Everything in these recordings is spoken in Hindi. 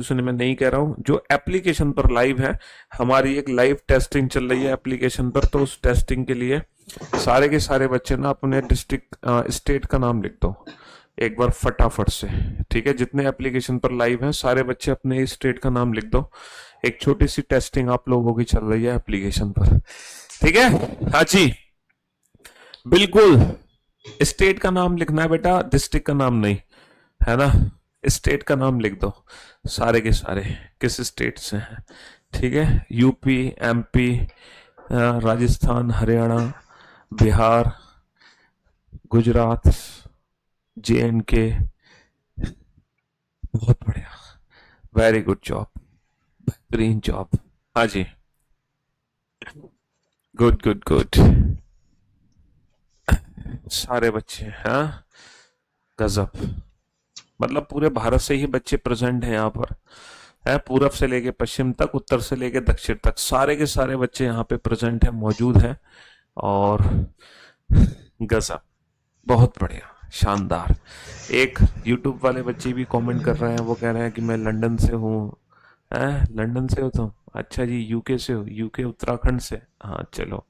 सुनिए, मैं नहीं कह रहा हूँ, जो एप्लीकेशन पर लाइव है, हमारी एक लाइव टेस्टिंग चल रही है एप्लीकेशन पर, तो उस टेस्टिंग के लिए सारे के सारे बच्चे ना अपने डिस्ट्रिक्ट स्टेट का नाम लिख दो एक बार फटाफट से। ठीक है, जितने एप्लीकेशन पर लाइव हैं सारे बच्चे अपने स्टेट का नाम लिख दो। एक छोटी सी टेस्टिंग आप लोगों की चल रही है एप्लीकेशन पर। ठीक है, हाँ जी, बिल्कुल। स्टेट का नाम लिखना है बेटा, डिस्ट्रिक्ट का नाम नहीं, है ना। स्टेट का नाम लिख दो सारे के सारे, किस स्टेट से हैं। ठीक है, UP, MP, Rajasthan, Haryana, Bihar, Gujarat, J and के। बहुत बढ़िया, वेरी गुड जॉब, बेहतरीन जॉब। हाँ जी, गुड गुड गुड, सारे बच्चे, हाँ, गजब। मतलब पूरे भारत से ही बच्चे प्रेजेंट हैं यहाँ पर, है, पूरब से लेके पश्चिम तक, उत्तर से लेके दक्षिण तक, सारे के सारे बच्चे यहाँ पे प्रेजेंट हैं, मौजूद हैं। और गजब, बहुत बढ़िया, शानदार। एक यूट्यूब वाले बच्चे भी कमेंट कर रहे हैं, वो कह रहे हैं कि मैं लंदन से हूँ। हैं, लंदन से हो तुम? अच्छा जी, यूके से हो? यूके उत्तराखंड से? हाँ चलो,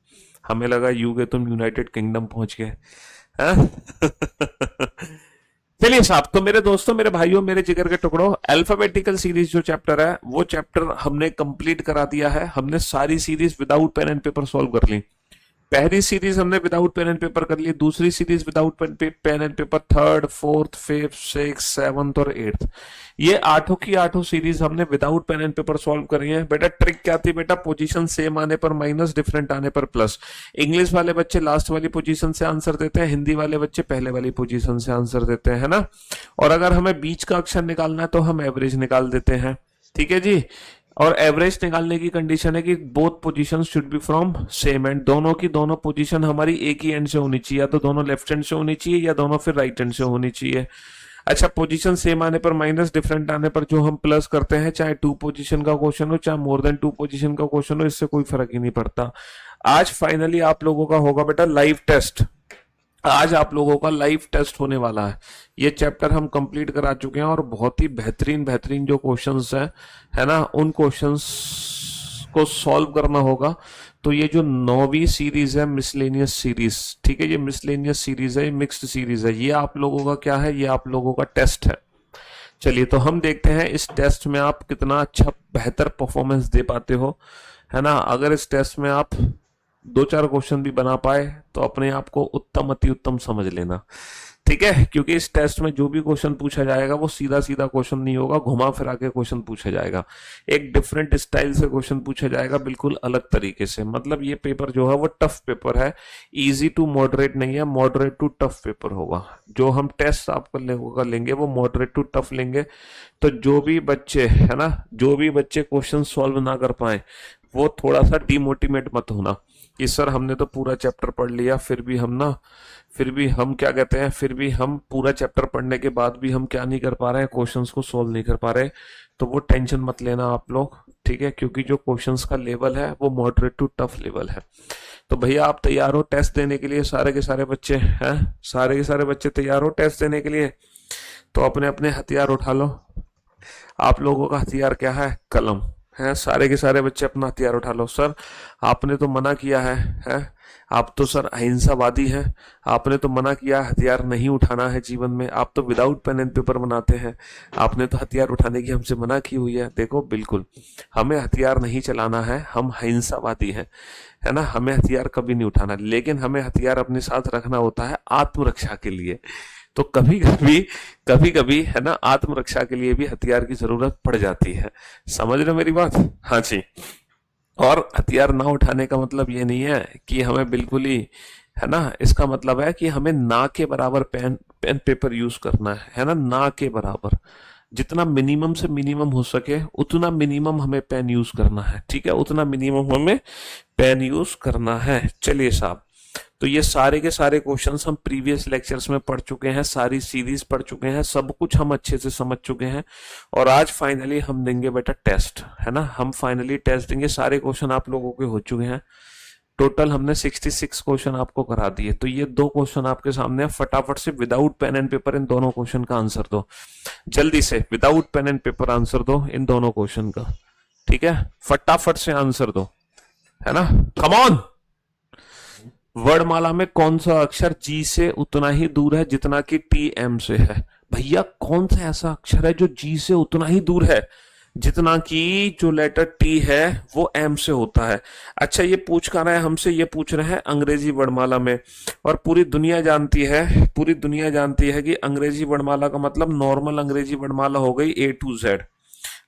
हमें लगा यूके तुम यूनाइटेड किंगडम पहुंच गए। हैं? चलिए साहब, तो मेरे दोस्तों, मेरे भाइयों, मेरे जिगर के टुकड़ों, अल्फाबेटिकल सीरीज जो चैप्टर है वो चैप्टर हमने कंप्लीट करा दिया है। हमने सारी series without pen and paper solve कर ली। पहली सीरीज हमने विदाउट पेन एंड पेपर कर ली, दूसरी series without pen and paper, third, fourth, fifth, six, seventh और एट्थ, ये आठों की आठों सीरीज हमने without pen and paper solve करी है। बेटा ट्रिक क्या थी बेटा? पोजीशन सेम आने पर माइनस, डिफरेंट आने पर प्लस। इंग्लिश वाले बच्चे लास्ट वाली पोजीशन से आंसर देते हैं, हिंदी वाले बच्चे पहले वाली पोजीशन से आंसर देते हैं, है ना। और अगर हमें बीच का अक्षर निकालना है तो हम एवरेज निकाल देते हैं। ठीक है जी। और एवरेज निकालने की कंडीशन है कि both position should be from same and, दोनों की दोनों पोजीशन हमारी एक ही एंड से होनी चाहिए, या तो दोनों लेफ्ट हैंड से होनी चाहिए या दोनों फिर राइट हैंड से होनी चाहिए। अच्छा, पोजीशन सेम आने पर माइनस, डिफरेंट आने पर जो हम प्लस करते हैं, चाहे टू पोजीशन का क्वेश्चन हो चाहे मोर देन टू पोजीशन का क्वेश्चन हो, इससे कोई फर्क ही नहीं पड़ता। आज फाइनली आप लोगों का होगा बेटा लाइव टेस्ट। आज आप लोगों का लाइव टेस्ट होने वाला है। ये चैप्टर हम कंप्लीट करा चुके हैं और बहुत ही बेहतरीन बेहतरीन जो क्वेश्चंस हैं, है ना, उन क्वेश्चंस को सॉल्व करना होगा। तो ये जो 9वीं सीरीज है मिसलेनियस सीरीज, ठीक है, ये मिसलेनियस सीरीज है, मिक्स्ड सीरीज है, ये आप लोगों का क्या है? ये आप लोगों का टेस्ट है। चलिए, तो हम देखते हैं इस टेस्ट में आप कितना अच्छा बेहतर परफॉर्मेंस दे पाते हो, है ना। अगर इस टेस्ट में आप दो चार क्वेश्चन भी बना पाए तो अपने आप को उत्तम अति उत्तम समझ लेना। ठीक है, क्योंकि इस टेस्ट में जो भी क्वेश्चन पूछा जाएगा वो सीधा सीधा क्वेश्चन नहीं होगा, घुमा फिरा के क्वेश्चन पूछा जाएगा, एक डिफरेंट स्टाइल से क्वेश्चन पूछा जाएगा, बिल्कुल अलग तरीके से। मतलब ये पेपर जो है वो टफ पेपर है, इजी टू मॉडरेट नहीं है, मॉडरेट टू टफ पेपर होगा। जो हम टेस्ट आप लेंगे वो मॉडरेट टू टफ लेंगे। तो जो भी बच्चे, है ना, जो भी बच्चे क्वेश्चन सॉल्व ना कर पाए वो थोड़ा सा डिमोटिवेट मत होना कि सर हमने तो पूरा चैप्टर पढ़ लिया, फिर भी हम क्या कहते हैं, फिर भी हम पूरा चैप्टर पढ़ने के बाद भी हम क्या नहीं कर पा रहे हैं, क्वेश्चंस को सोल्व नहीं कर पा रहे। तो वो टेंशन मत लेना आप लोग, ठीक है, क्योंकि जो क्वेश्चंस का लेवल है वो मॉडरेट टू टफ लेवल है। तो भैया आप तैयार हो टेस्ट देने के लिए? सारे के सारे बच्चे हैं, सारे के सारे बच्चे तैयार हो टेस्ट देने के लिए? तो अपने अपने हथियार उठा लो। आप लोगों का हथियार क्या है? कलम है। सारे के सारे बच्चे अपना हथियार उठा लो। सर आपने तो मना किया है? आप तो सर अहिंसावादी हैं, आपने तो मना किया हथियार नहीं उठाना है जीवन में, आप तो विदाउट पेन एंड पेपर बनाते हैं, आपने तो हथियार उठाने की हमसे मना की हुई है। देखो बिल्कुल हमें हथियार नहीं चलाना है, हम अहिंसावादी हैं, है ना, हमें हथियार कभी नहीं उठाना, लेकिन हमें हथियार अपने साथ रखना होता है आत्मरक्षा के लिए। तो कभी कभी है ना, आत्मरक्षा के लिए भी हथियार की जरूरत पड़ जाती है। समझ रहे हो मेरी बात? हाँ जी। और हथियार ना उठाने का मतलब ये नहीं है कि हमें बिल्कुल ही, है ना, इसका मतलब है कि हमें ना के बराबर पेन पेपर यूज करना है ना, ना के बराबर जितना मिनिमम से मिनिमम हो सके उतना मिनिमम हमें पेन यूज करना है। ठीक है, उतना मिनिमम हमें पेन यूज करना है। चलिए साहब, तो ये सारे के सारे क्वेश्चंस हम प्रीवियस लेक्चर्स में पढ़ चुके हैं, सारी सीरीज पढ़ चुके हैं, सब कुछ हम अच्छे से समझ चुके हैं। और आज फाइनली हम देंगे बेटा टेस्ट, है ना, हम फाइनली टेस्ट देंगे। सारे क्वेश्चन आप लोगों के हो चुके हैं, टोटल हमने 66 क्वेश्चन आपको करा दिए। तो ये 2 क्वेश्चन आपके सामने है, फटाफट से विदाउट पेन एंड पेपर इन दोनों क्वेश्चन का आंसर दो। जल्दी से without pen and paper answer दो इन दोनों क्वेश्चन का, ठीक है? फटाफट से आंसर दो, है ना? Come on. वर्णमाला में कौन सा अक्षर जी से उतना ही दूर है जितना कि टी एम से है? भैया कौन सा ऐसा अक्षर है जो जी से उतना ही दूर है जितना कि जो लेटर टी है वो एम से होता है? अच्छा, ये पूछ कर रहे हैं हमसे, ये पूछ रहे हैं अंग्रेजी वर्णमाला में। और पूरी दुनिया जानती है, पूरी दुनिया जानती है कि अंग्रेजी वर्णमाला का मतलब नॉर्मल अंग्रेजी वर्णमाला हो गई A to Z,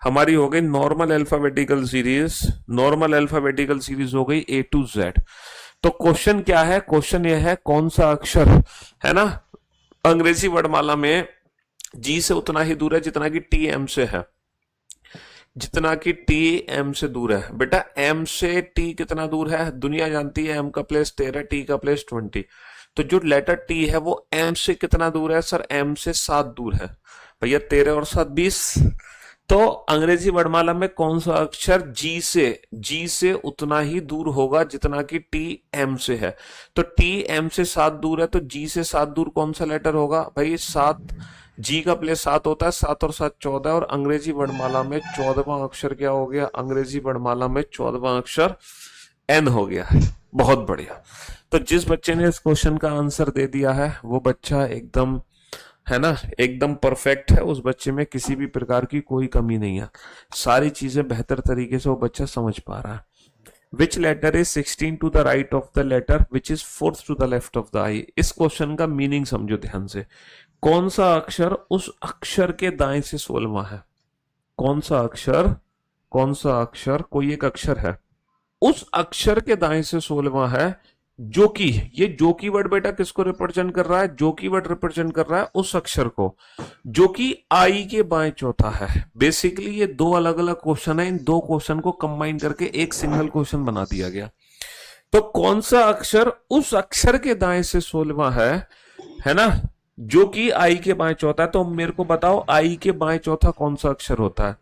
हमारी हो गई normal alphabetical series, normal alphabetical series हो गई A to Z। तो क्वेश्चन क्या है? क्वेश्चन ये है कौन सा अक्षर, है ना, अंग्रेजी वर्णमाला में जी से उतना ही दूर है जितना कि टी एम से है, जितना कि टी एम से दूर है। बेटा एम से टी कितना दूर है? दुनिया जानती है एम का प्लेस 13, टी का प्लेस 20। तो जो लेटर टी है वो एम से कितना दूर है? सर एम से 7 दूर है। भैया 13 और 7 20। तो अंग्रेजी वर्णमाला में कौन सा अक्षर जी से उतना ही दूर होगा जितना कि टी एम से है? तो टी एम से 7 दूर है, तो जी से 7 दूर कौन सा लेटर होगा? भाई 7, जी का प्लेस 7 होता है, 7 और 7 14, और अंग्रेजी वर्णमाला में 14वां अक्षर क्या हो गया? अंग्रेजी वर्णमाला में 14वां अक्षर एन हो गया। बहुत बढ़िया। तो जिस बच्चे ने इस क्वेश्चन का आंसर दे दिया है वो बच्चा एकदम, है ना, एकदम परफेक्ट है। उस बच्चे में किसी भी प्रकार की कोई कमी नहीं है, सारी चीजें बेहतर तरीके से वो बच्चा समझ पा रहा है। Which letter is 16 to the right of the letter which is 4th to the left of the I? इस क्वेश्चन का मीनिंग समझो ध्यान से। कौन सा अक्षर उस अक्षर के दाएं से 16वां है? कौन सा अक्षर, कौन सा अक्षर, कोई एक अक्षर है उस अक्षर के दाएं से 16वां है, जो कि, ये जो की वर्ड बेटा किसको रिप्रेजेंट कर रहा है? जो की वर्ड रिप्रेजेंट कर रहा है उस अक्षर को जो कि आई के बाएं चौथा है। बेसिकली ये 2 अलग अलग क्वेश्चन है, इन 2 क्वेश्चन को कंबाइन करके एक सिंगल क्वेश्चन बना दिया गया। तो कौन सा अक्षर उस अक्षर के दाएं से 16वां है ना, जो कि आई के बाएं चौथा है? तो मेरे को बताओ आई के बाएं चौथा कौन सा अक्षर होता है?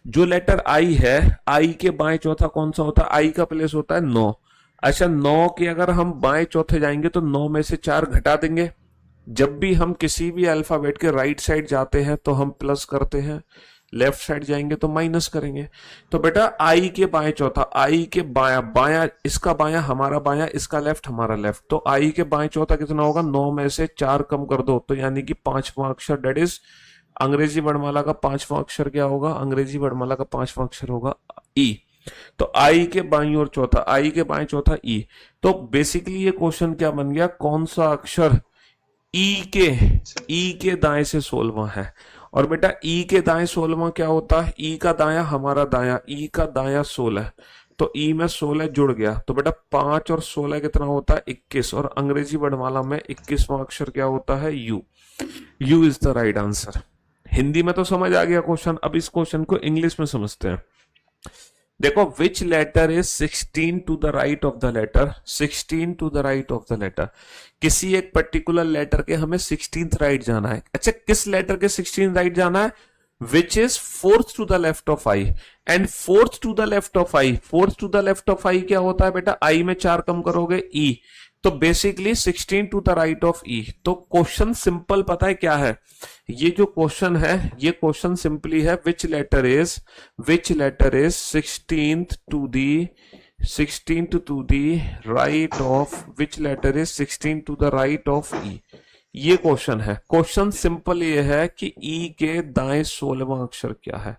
जो लेटर आई है, आई के बाएं चौथा कौन सा होता है? आई का प्लेस होता है 9। अच्छा, 9 के अगर हम बाएं चौथे जाएंगे तो 9 में से 4 घटा देंगे। जब भी हम किसी भी अल्फाबेट के राइट साइड जाते हैं तो हम प्लस करते हैं, लेफ्ट साइड जाएंगे तो माइनस करेंगे। तो बेटा आई के बाएं चौथा, आई के बाया, बाया इसका बाया हमारा बाया, इसका लेफ्ट हमारा लेफ्ट, तो आई के बाएं चौथा कितना होगा? 9 में से 4 कम कर दो तो यानी कि 5वां अक्षर, डेट इज अंग्रेजी वर्णमाला का 5वां अक्षर क्या होगा? अंग्रेजी वर्णमाला का 5वां अक्षर होगा ई। तो आई के बाईं और चौथा, आई के बाएं चौथा ई। तो बेसिकली ये क्वेश्चन क्या बन गया? कौन सा अक्षर ई के दाएं से 16वां है? और बेटा ई के दाएं 16वां क्या होता है? ई का दाया हमारा दाया, ई का दाया 16, तो ई में 16 जुड़ गया, तो बेटा 5 और 16 कितना होता है? 21। और अंग्रेजी वर्णमाला में 21वां अक्षर क्या होता है? You. You is the right answer. Hindi में तो समझ आ गया क्वेश्चन, अब इस क्वेश्चन को इंग्लिश में समझते हैं। देखो, which letter is 16 to the right of the letter? 16 to the right of the letter, किसी एक पर्टिकुलर लेटर के हमें 16th राइट जाना है। अच्छा, किस लेटर के 16th राइट जाना है? Which is 4th to the left of I. And 4th to the left of I, 4th to the left of I क्या होता है बेटा? आई में 4 कम करोगे ई, तो basically 16 to the right of E. तो क्वेश्चन सिंपल पता है क्या है? ये जो क्वेश्चन है, ये क्वेश्चन सिंपली है which letter is 16th to the right of, which letter is 16 to the right of E. ये क्वेश्चन है। क्वेश्चन सिंपल ये है कि ई के दाएं 16वां अक्षर क्या है?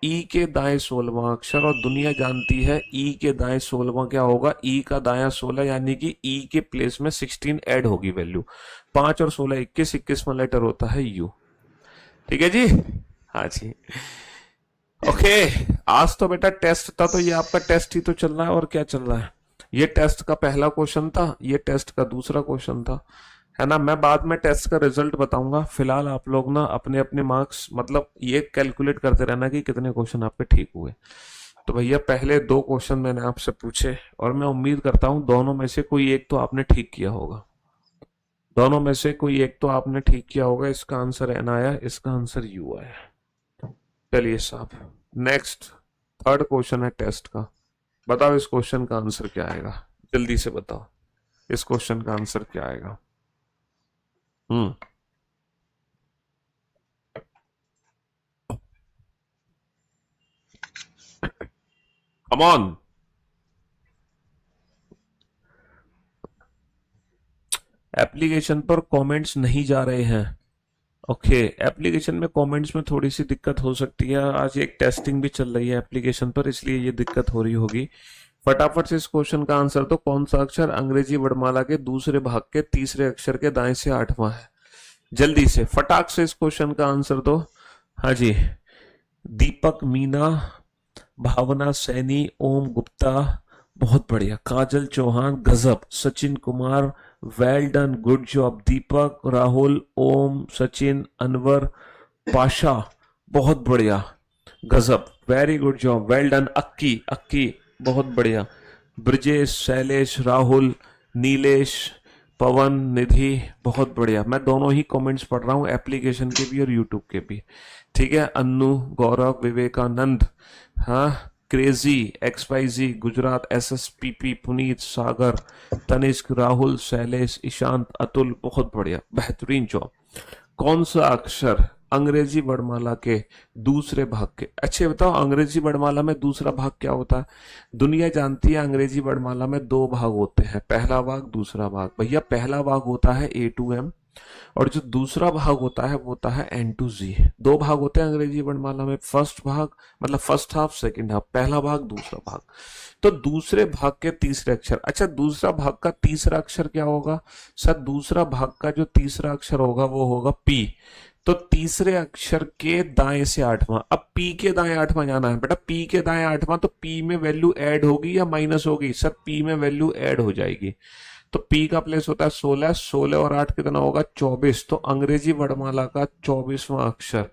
ई के दाएं 16वां अक्षर, और दुनिया जानती है ई के दाएं 16वां क्या होगा? ई का दाया 16, यानी कि ई के प्लेस में 16 ऐड होगी वैल्यू। 5 और 16 21, 21वां लेटर होता है यू। ठीक है जी? हाँ जी, ओके। आज तो बेटा टेस्ट था, तो ये आपका टेस्ट ही तो चल रहा है, और क्या चल रहा है? ये टेस्ट का पहला क्वेश्चन था, ये टेस्ट का दूसरा क्वेश्चन था, है ना। मैं बाद में टेस्ट का रिजल्ट बताऊंगा। फिलहाल आप लोग ना अपने अपने मार्क्स, मतलब ये कैलकुलेट करते रहना कि कितने क्वेश्चन आपके ठीक हुए। तो भैया पहले 2 क्वेश्चन मैंने आपसे पूछे, और मैं उम्मीद करता हूं दोनों में से कोई एक तो आपने ठीक किया होगा, दोनों में से कोई एक तो आपने ठीक किया होगा। इसका आंसर एन आया, इसका आंसर यू आया। चलिए साहब, नेक्स्ट 3rd क्वेश्चन है टेस्ट का। बताओ इस क्वेश्चन का आंसर क्या आएगा? जल्दी से बताओ इस क्वेश्चन का आंसर क्या आएगा। Come on. एप्लीकेशन पर कमेंट्स नहीं जा रहे हैं। ओके, एप्लीकेशन में कमेंट्स में थोड़ी सी दिक्कत हो सकती है, आज एक टेस्टिंग भी चल रही है एप्लीकेशन पर, इसलिए ये दिक्कत हो रही होगी। फटाफट से इस क्वेश्चन का आंसर तो कौन सा अक्षर अंग्रेजी वर्णमाला के दूसरे भाग के तीसरे अक्षर के दाएं से आठवां है। जल्दी से फटाक से इस क्वेश्चन का आंसर दो। हाँ जी, दीपक मीना, भावना सैनी, ओम गुप्ता, बहुत बढ़िया, काजल चौहान, गजब, Sachin Kumar, well done, good job Deepak, Rahul, Om, Sachin, Anwar, Pasha, बहुत बढ़िया, गजब, very good job, well done, Akki Akki, बहुत बढ़िया, ब्रजेश, शैलेश, राहुल, नीलेश, पवन, निधि, बहुत बढ़िया। मैं दोनों ही कमेंट्स पढ़ रहा हूँ, एप्लीकेशन के भी और यूट्यूब के भी, ठीक है। अन्नू, गौरव, विवेकानंद, हाँ, crazy, XYZ, Gujarat, SSPP, Puneet, Sagar, Tanishq, Rahul, Shailesh, Ishant, Atul, बहुत बढ़िया, बेहतरीन जॉब। कौन सा अक्षर अंग्रेजी वर्णमाला के दूसरे भाग के, अच्छे बताओ अंग्रेजी वर्णमाला में दूसरा भाग क्या होता है। दुनिया जानती है अंग्रेजी वर्णमाला में दो भाग होते हैं, पहला भाग दूसरा भाग। भैया पहला भाग होता है A to M और जो दूसरा भाग होता है वो होता है N to Z। दो भाग होते हैं अंग्रेजी वर्णमाला में, फर्स्ट भाग मतलब फर्स्ट हाफ, सेकंड हाफ, पहला भाग दूसरा भाग। तो दूसरे भाग के तीसरे अक्षर, अच्छा दूसरा भाग का तीसरा अक्षर क्या होगा सर, दूसरा भाग का जो तीसरा अक्षर होगा वो होगा P। तो तीसरे अक्षर के दाएं से आठवां, अब P के दाएं आठवां जाना है बेटा, P के दाएं आठवां, तो P में वैल्यू ऐड होगी या माइनस होगी सर, P में वैल्यू ऐड हो जाएगी। तो P का प्लेस होता है 16, 16 और 8 कितना होगा 24। तो अंग्रेजी वर्णमाला का 24वां अक्षर,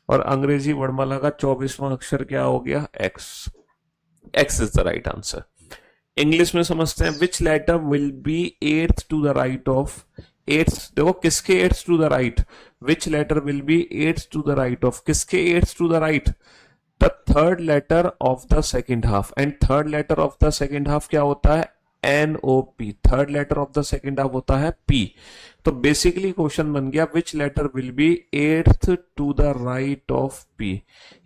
और अंग्रेजी वर्णमाला का 24वां अक्षर क्या हो गया, X। X is the right answer. English में समझते हैं, which letter will be eighth to the right of, eighth देखो किसके eighth to the right, which letter will be eighth to the right of, किसके eighth to the right, the third letter of the second half. And third letter of the second half क्या होता है, NOP। Third letter of the second half होता है P। तो बेसिकली क्वेश्चन बन गया which letter will be eighth to the right of P।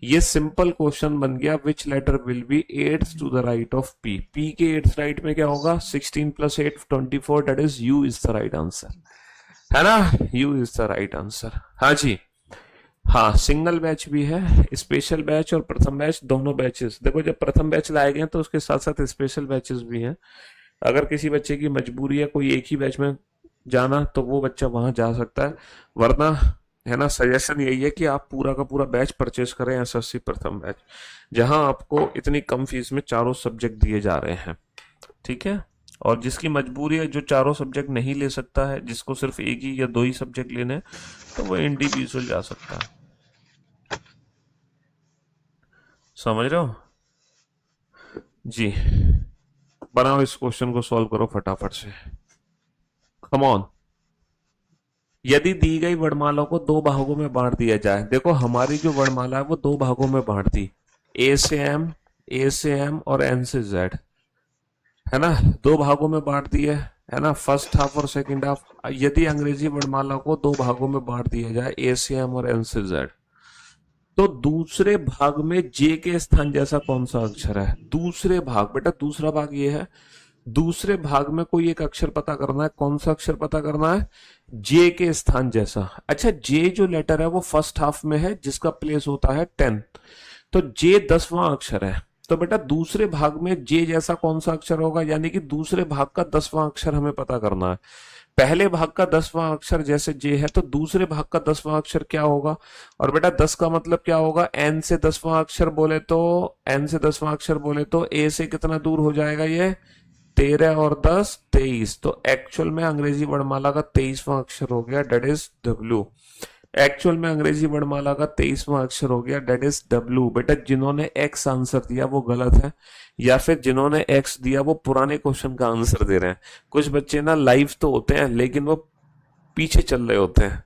ये सिंपल क्वेश्चन बन गया, which letter will be eighth to the right of P। P के एट्थ राइट में क्या होगा, 16 + 8 24, that is U is the right answer, है ना, U is the right answer. हाँ जी, हाँ सिंगल बैच भी है, स्पेशल बैच और प्रथम बैच दोनों बैचेस। देखो जब प्रथम बैच लाए गए तो उसके साथ साथ स्पेशल बैचेस भी हैं। अगर किसी बच्चे की मजबूरी है कोई एक ही बैच में जाना तो वो बच्चा वहां जा सकता है, वरना है ना सजेशन यही है कि आप पूरा का पूरा बैच परचेस करें, SSC प्रथम बैच, जहां आपको इतनी कम फीस में चारों सब्जेक्ट दिए जा रहे हैं, ठीक है। और जिसकी मजबूरी है, जो चारों सब्जेक्ट नहीं ले सकता है, जिसको सिर्फ एक ही या दो ही सब्जेक्ट लेने हैं, तो वो इंडिविजुअल जा सकता है। समझ रहे हो जी। बनाओ इस क्वेश्चन को, सॉल्व करो फटाफट से, कम ऑन। यदि दी गई वर्णमाला को दो भागों में बांट दिया जाए, देखो हमारी जो वर्णमाला है वो दो भागों में बांट दी, A से M, A से M और N से Z, है ना, दो भागों में बांट दिए, है ना, फर्स्ट हाफ और सेकंड हाफ। यदि अंग्रेजी वर्णमाला को दो भागों में बांट दिया जाए, A से M और N से Z, तो दूसरे भाग में J के स्थान जैसा कौन सा अक्षर है, दूसरे भाग, बेटा दूसरा भाग ये है, दूसरे भाग में कोई एक अक्षर पता करना है, कौन सा अक्षर पता करना है, J के स्थान जैसा। अच्छा J जो लेटर है वो फर्स्ट हाफ में है जिसका प्लेस होता है 10, तो J 10वां अक्षर है। तो बेटा दूसरे भाग में J जैसा कौन सा अक्षर होगा, यानी कि दूसरे भाग का 10वां अक्षर हमें पता करना है। पहले भाग का 10वां अक्षर जैसे J है, तो दूसरे भाग का 10वां अक्षर क्या होगा, और बेटा 10 का मतलब क्या होगा, N से 10वां अक्षर बोले तो, N से 10वां अक्षर बोले तो A से कितना दूर हो जाएगा, ये 13 और 10 23। तो एक्चुअल में अंग्रेजी वर्णमाला का 23वां अक्षर हो गया, डेट इज W। एक्चुअल में अंग्रेजी वर्णमाला का 23वां अक्षर हो गया, डेट इज W। बेटा जिन्होंने X आंसर दिया वो गलत है, या फिर जिन्होंने X दिया वो पुराने क्वेश्चन का आंसर दे रहे हैं। कुछ बच्चे ना लाइव तो होते हैं लेकिन वो पीछे चल रहे होते हैं,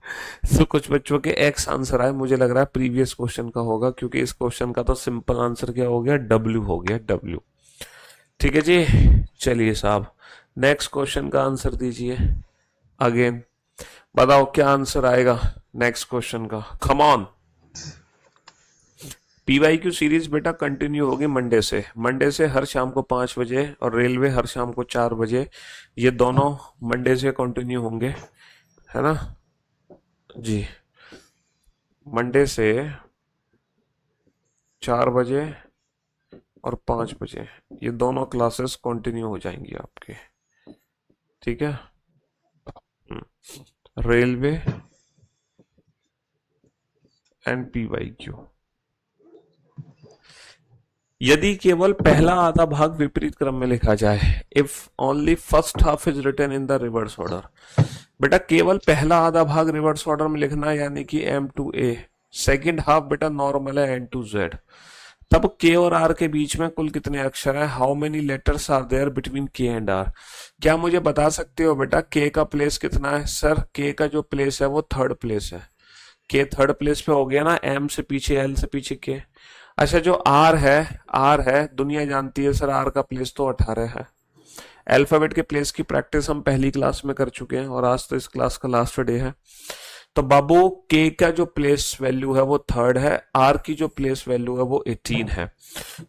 तो कुछ बच्चों के X आंसर आए, मुझे लग रहा है प्रीवियस क्वेश्चन का होगा, क्योंकि इस क्वेश्चन का तो सिंपल आंसर क्या हो गया, W हो गया, W। ठीक है जी, चलिए साहब नेक्स्ट क्वेश्चन का आंसर दीजिए अगेन, बताओ क्या आंसर आएगा नेक्स्ट क्वेश्चन का, कम ऑन। पीवाईक्यू सीरीज बेटा कंटिन्यू होगी मंडे से हर शाम को 5 बजे, और रेलवे हर शाम को 4 बजे। ये दोनों मंडे से कंटिन्यू होंगे, है ना जी। मंडे से 4 बजे और 5 बजे ये दोनों क्लासेस कंटिन्यू हो जाएंगी आपके, ठीक है। Railway and PYQ. यदि केवल पहला आधा भाग विपरीत क्रम में लिखा जाए, if only first half is written in the reverse order. बेटा केवल पहला आधा भाग रिवर्स ऑर्डर में लिखना है, यानी कि M to A, second half बेटा नॉर्मल है N to Z। तब K और R के बीच में कुल कितने अक्षर हैं? How many letters are there between K and R। क्या मुझे बता सकते हो बेटा K का प्लेस कितना है? सर K का जो प्लेस है वो थर्ड प्लेस है। K थर्ड प्लेस पे हो गया ना, M से पीछे L से पीछे K। अच्छा जो R है दुनिया जानती है सर R का प्लेस तो 18 है। अल्फाबेट के प्लेस की प्रैक्टिस हम पहली क्लास में कर चुके हैं और आज तो इस क्लास का लास्ट डे है। तो बाबू K का जो प्लेस वैल्यू है वो थर्ड है, R की जो प्लेस वैल्यू है वो 18 है।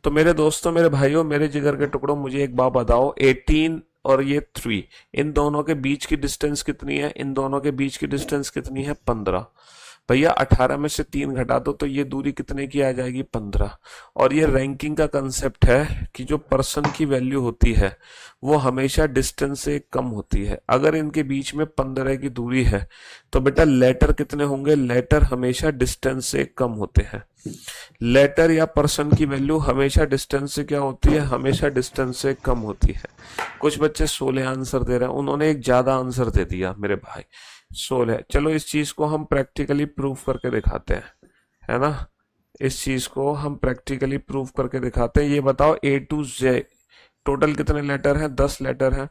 तो मेरे दोस्तों, मेरे भाइयों, मेरे जिगर के टुकड़ों, मुझे एक बात बताओ, 18 और ये 3, इन दोनों के बीच की डिस्टेंस कितनी है? इन दोनों के बीच की डिस्टेंस कितनी है? 15। भैया 18 में से 3 घटा दो तो ये दूरी कितने की आ जाएगी? 15। और ये रैंकिंग का कंसेप्ट है कि जो पर्सन की वैल्यू होती है वो हमेशा डिस्टेंस से कम होती है। अगर इनके बीच में 15 की दूरी है तो बेटा लेटर कितने होंगे? लेटर हमेशा डिस्टेंस से कम होते हैं। लेटर या पर्सन की वैल्यू हमेशा डिस्टेंस से क्या होती है? हमेशा डिस्टेंस से कम होती है। कुछ बच्चे 16 आंसर दे रहे हैं, उन्होंने एक ज्यादा आंसर दे दिया मेरे भाई, 16। चलो इस चीज को हम प्रैक्टिकली प्रूव करके दिखाते हैं, है ना। इस चीज को हम प्रैक्टिकली प्रूव करके दिखाते हैं। ये बताओ A to Z टोटल कितने लेटर हैं? 10 लेटर हैं।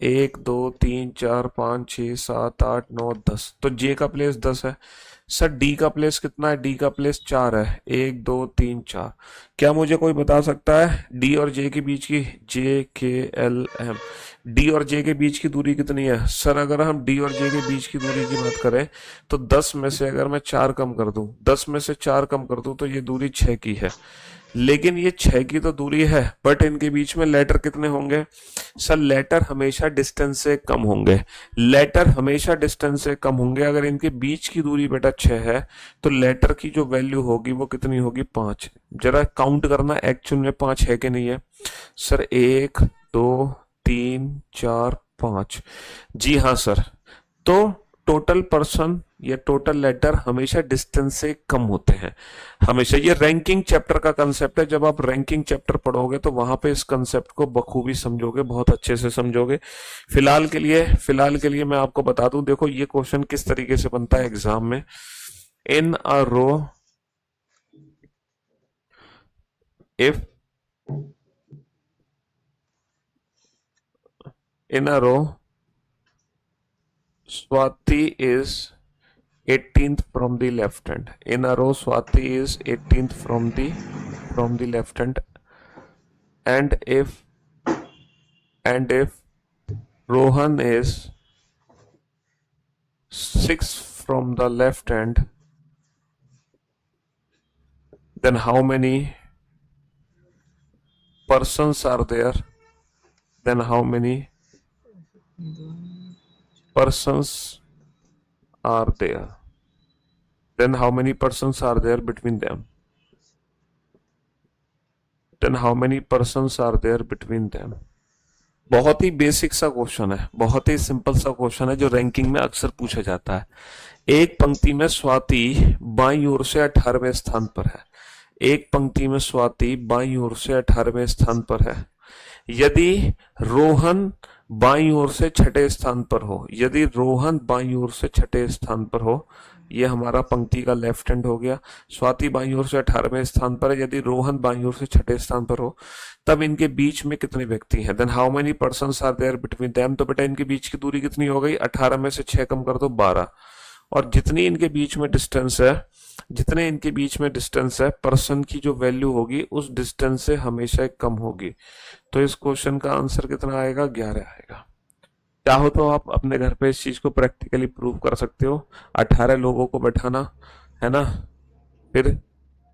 1 2 3 4 5 6 7 8 9 10। तो J का प्लेस 10 है। सर D का प्लेस कितना है? D का प्लेस 4 है। 1 2 3 4। क्या मुझे कोई बता सकता है D और J के बीच की, J K L M, D और J के बीच की दूरी कितनी है? सर अगर हम D और J के बीच की दूरी की बात करें तो 10 में से अगर मैं 4 कम कर दूं, 10 में से 4 कम कर दूं तो ये दूरी 6 की है। लेकिन ये 6 की तो दूरी है, बट इनके बीच में लेटर कितने होंगे? सर लेटर हमेशा डिस्टेंस से कम होंगे। लेटर हमेशा डिस्टेंस से कम होंगे। अगर इनके बीच की दूरी बेटा 6 है तो लेटर की जो वैल्यू होगी वो कितनी होगी? 5। जरा काउंट करना एक्चुअल में 5 है कि नहीं है। सर 1 2 3 4 5। जी हाँ सर। तो टोटल पर्सन या टोटल लेटर हमेशा डिस्टेंस से कम होते हैं हमेशा। ये रैंकिंग चैप्टर का कंसेप्ट है। जब आप रैंकिंग चैप्टर पढ़ोगे तो वहां पे इस कंसेप्ट को बखूबी समझोगे, बहुत अच्छे से समझोगे। फिलहाल के लिए मैं आपको बता दूं, देखो ये क्वेश्चन किस तरीके से बनता है एग्जाम में। इन अ रो if in a row Swati is 18th from the left hand. In a row Swati is 18th from the left hand, and if Rohan is 6th from the left hand, then how many persons are there? Then how many persons are there? Then how many persons are there between them? Then how many persons are there between them? बहुत ही बेसिक सा क्वेश्चन है, बहुत ही सिंपल सा क्वेश्चन है जो रैंकिंग में अक्सर पूछा जाता है। एक पंक्ति में स्वाति बाईं ओर से 18वें स्थान पर है। एक पंक्ति में स्वाति बाईं ओर से 18वें स्थान पर है। यदि रोहन बाईं ओर से 6ठे स्थान पर हो, यदि रोहन बाईं ओर से 6ठे स्थान पर हो, ये हमारा पंक्ति का लेफ्ट हैंड हो गया। स्वाति बाईं ओर से 18वें स्थान पर है। यदि रोहन बाईं ओर से 6ठे स्थान पर हो, तब इनके बीच में कितने व्यक्ति हैं? Then how many persons are there between them. तो बेटा इनके बीच की दूरी कितनी हो गई? 18 में से 6 कम कर दो 12, और जितनी इनके बीच में डिस्टेंस है, जितने इनके बीच में डिस्टेंस है, पर्सन की जो वैल्यू होगी उस डिस्टेंस से हमेशा कम होगी। तो इस क्वेश्चन का आंसर कितना आएगा? 11 आएगा। चाहो तो आप अपने घर पे इस चीज को प्रैक्टिकली प्रूव कर सकते हो। 18 लोगों को बैठाना है ना, फिर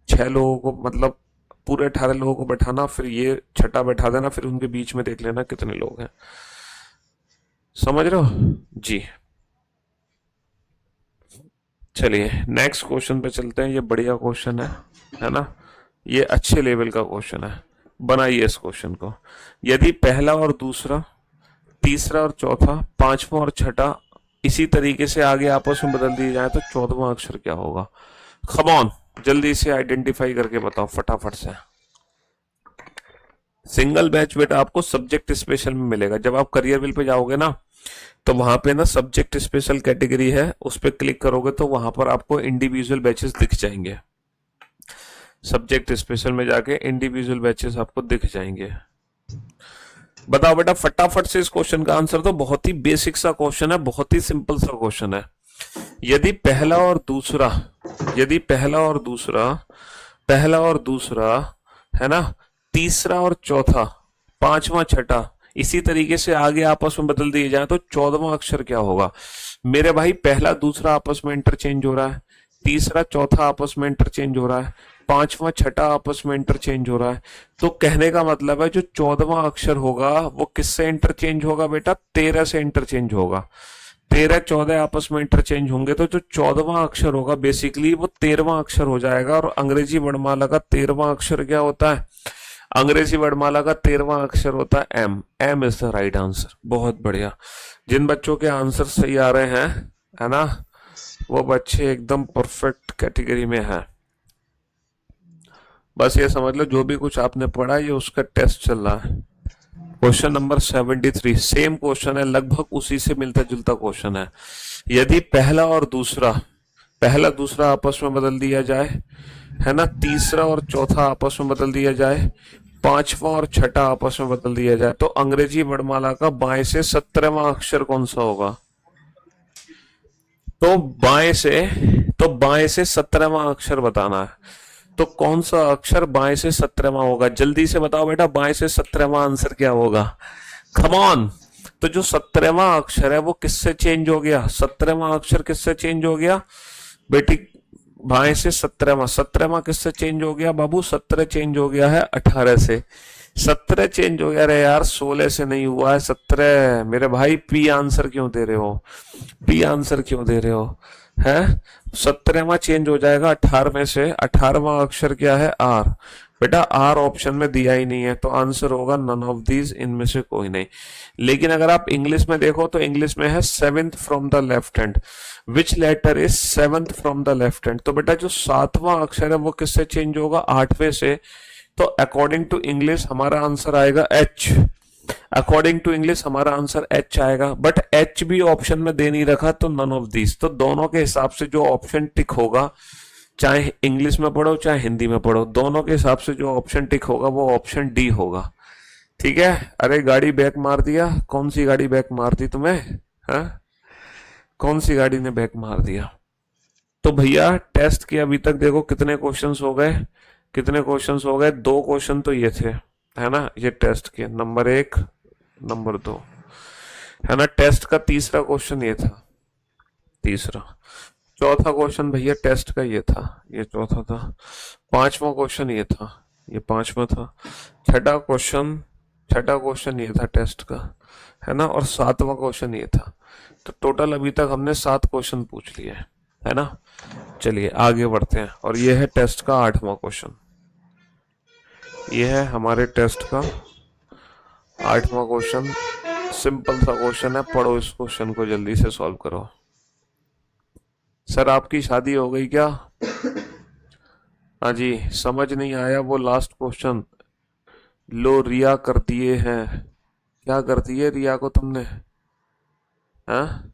6 लोगों को, मतलब पूरे 18 लोगों को बैठाना, फिर ये छठा बैठा देना, फिर उनके बीच में देख लेना कितने लोग हैं। समझ रहे हो जी? चलिए नेक्स्ट क्वेश्चन पे चलते हैं। ये बढ़िया क्वेश्चन है ना, ये अच्छे लेवल का क्वेश्चन है। बनाइए इस क्वेश्चन को। यदि पहला और दूसरा, तीसरा और चौथा, पांचवा और छठा इसी तरीके से आगे आपस में बदल दिए जाए तो 14वां अक्षर क्या होगा? कम ऑन, जल्दी से आइडेंटिफाई करके बताओ फटाफट से। सिंगल बैच बेटा आपको सब्जेक्ट स्पेशल में मिलेगा। जब आप करियर विल पे जाओगे ना, तो वहां पे ना सब्जेक्ट स्पेशल कैटेगरी है, उस पर क्लिक करोगे तो वहां पर आपको इंडिविजुअल बैचेस दिख जाएंगे। सब्जेक्ट स्पेशल में जाके इंडिविजुअल बैचेस आपको दिख जाएंगे। बताओ बेटा फटाफट से इस क्वेश्चन का आंसर। तो बहुत ही बेसिक सा क्वेश्चन है, बहुत ही सिंपल सा क्वेश्चन है। यदि पहला और दूसरा, यदि पहला और दूसरा, पहला और दूसरा है ना, तीसरा और चौथा, पांचवा छठा इसी तरीके से आगे आपस में बदल दिए जाए तो 14वां अक्षर क्या होगा? मेरे भाई पहला दूसरा आपस में इंटरचेंज हो रहा है, तीसरा चौथा आपस में इंटरचेंज हो रहा है, पांचवा छठा आपस में इंटरचेंज हो रहा है। तो कहने का मतलब है जो 14वां अक्षर होगा वो किससे इंटरचेंज होगा बेटा? 13 से इंटरचेंज होगा। 13 14 आपस में इंटरचेंज होंगे तो जो 14वां अक्षर होगा बेसिकली वो 13वां अक्षर हो जाएगा। और अंग्रेजी वर्णमाला का 13वां अक्षर क्या होता है? अंग्रेजी वर्णमाला का 13वां अक्षर होता है M. M is the right answer. बहुत बढ़िया। जिन बच्चों के आंसर सही आ रहे हैं है ना, वो बच्चे एकदम परफेक्ट कैटेगरी में हैं। बस ये समझ लो जो भी कुछ आपने पढ़ा ये उसका टेस्ट चल रहा है। क्वेश्चन नंबर 73 सेम क्वेश्चन है, लगभग उसी से मिलता जुलता क्वेश्चन है। यदि पहला और दूसरा, पहला दूसरा आपस में बदल दिया जाए है ना, तीसरा और चौथा आपस में बदल दिया जाए, पांचवा और छठा आपस में बदल दिया जाए, तो अंग्रेजी वर्णमाला का बाएं से 17वां अक्षर कौन सा होगा? तो बाएं से 17वां अक्षर बताना है। तो कौन सा अक्षर बाएं से 17वां होगा? जल्दी से बताओ बेटा, बाएं से 17वां आंसर क्या होगा? Come on. तो जो 17वां अक्षर है वो किससे चेंज हो गया? 17वां अक्षर किससे चेंज हो गया बेटी? बाएं से 17वां। 17वां किससे चेंज हो गया बाबू? 17 चेंज हो गया है 18 से। 17 चेंज हो गया। अरे यार 16 से नहीं हुआ है, 17। मेरे भाई पी आंसर क्यों दे रहे हो? पी आंसर क्यों दे रहे हो? है 17वां चेंज हो जाएगा 18 में से। 18वां अक्षर क्या है? आर। बेटा आर ऑप्शन में दिया ही नहीं है, तो आंसर होगा नन ऑफ दीज, इनमें से कोई नहीं। लेकिन अगर आप इंग्लिश में देखो तो इंग्लिश में है 7th from the left hand. Which letter is 7th from the left hand? तो बेटा जो 7वां अक्षर है वो किससे चेंज होगा? 8वें से। तो अकॉर्डिंग टू इंग्लिश हमारा आंसर आएगा एच। अकॉर्डिंग टू इंग्लिश हमारा आंसर एच आएगा। बट एच भी ऑप्शन में दे नहीं रखा, तो नन ऑफ दीज। तो दोनों के हिसाब से जो ऑप्शन टिक होगा, चाहे इंग्लिश में पढ़ो चाहे हिंदी में पढ़ो, दोनों के हिसाब से जो ऑप्शन टिक होगा वो ऑप्शन डी होगा। ठीक है? अरे गाड़ी बैक मार दिया। कौन सी गाड़ी बैक मार दी तुम्हें? हाँ, कौन सी गाड़ी ने बैक मार दिया? तो भैया टेस्ट के अभी तक देखो कितने क्वेश्चंस हो गए, कितने क्वेश्चंस हो गए? 2 क्वेश्चन तो ये थे है ना, ये टेस्ट के नंबर 1 नंबर 2 है ना। टेस्ट का तीसरा क्वेश्चन ये था, तीसरा। चौथा क्वेश्चन भैया टेस्ट का ये था, ये चौथा था। पांचवा क्वेश्चन ये था, ये पांचवा था। छठा क्वेश्चन ये था टेस्ट का है ना, और 7वां क्वेश्चन ये था। तो टोटल अभी तक हमने 7 क्वेश्चन पूछ लिए है ना। चलिए आगे बढ़ते हैं, और ये है टेस्ट का 8वां क्वेश्चन। ये है हमारे टेस्ट का 8वां क्वेश्चन। सिंपल सा क्वेश्चन है, पढ़ो इस क्वेश्चन को, जल्दी से सॉल्व करो। सर आपकी शादी हो गई क्या? हाँ जी, समझ नहीं आया वो लास्ट क्वेश्चन। लो रिया कर दिए हैं। क्या कर दिए रिया को तुमने? हाँ,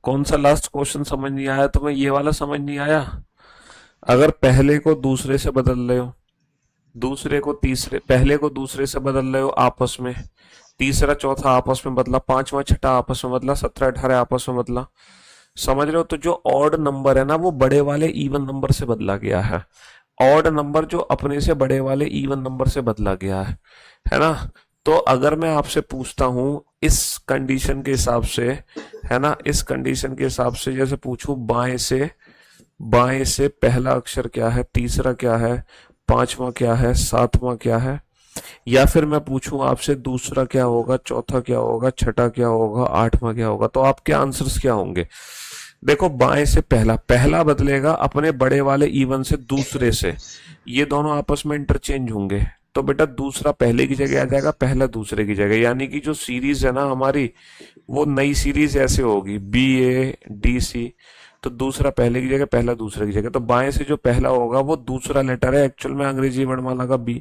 कौन सा लास्ट क्वेश्चन समझ नहीं आया तुम्हें? ये वाला समझ नहीं आया? अगर पहले को दूसरे से बदल रहे हो, दूसरे को तीसरे, पहले को दूसरे से बदल रहे हो आपस में, तीसरा चौथा आपस में बदला, पांचवा छठा आपस में बदला, 17 18 आपस में बदला। समझ रहे हो? तो जो ऑड नंबर है ना वो बड़े वाले इवन नंबर से बदला गया है, ऑड नंबर जो अपने से बड़े वाले इवन नंबर से बदला गया है ना। तो अगर मैं आपसे पूछता हूं इस कंडीशन के हिसाब से, है ना, इस कंडीशन के हिसाब से जैसे पूछूं बाएं से पहला अक्षर क्या है, तीसरा क्या है, पांचवा क्या है, सातवां क्या है, या फिर मैं पूछूं आपसे दूसरा क्या होगा, चौथा क्या होगा, छठा क्या होगा, आठवां क्या होगा, तो आपके आंसर्स क्या होंगे? देखो बाएं से पहला बदलेगा अपने बड़े वाले इवन से दूसरे से, ये दोनों आपस में इंटरचेंज होंगे, तो बेटा दूसरा पहले की जगह आ जाएगा, पहला दूसरे की जगह, यानी कि जो सीरीज है ना हमारी वो नई सीरीज ऐसे होगी BADC, तो दूसरा पहले की जगह, पहला दूसरे की जगह। तो बाएं से जो पहला होगा वो दूसरा लेटर है एक्चुअल में अंग्रेजी वर्णमाला का B,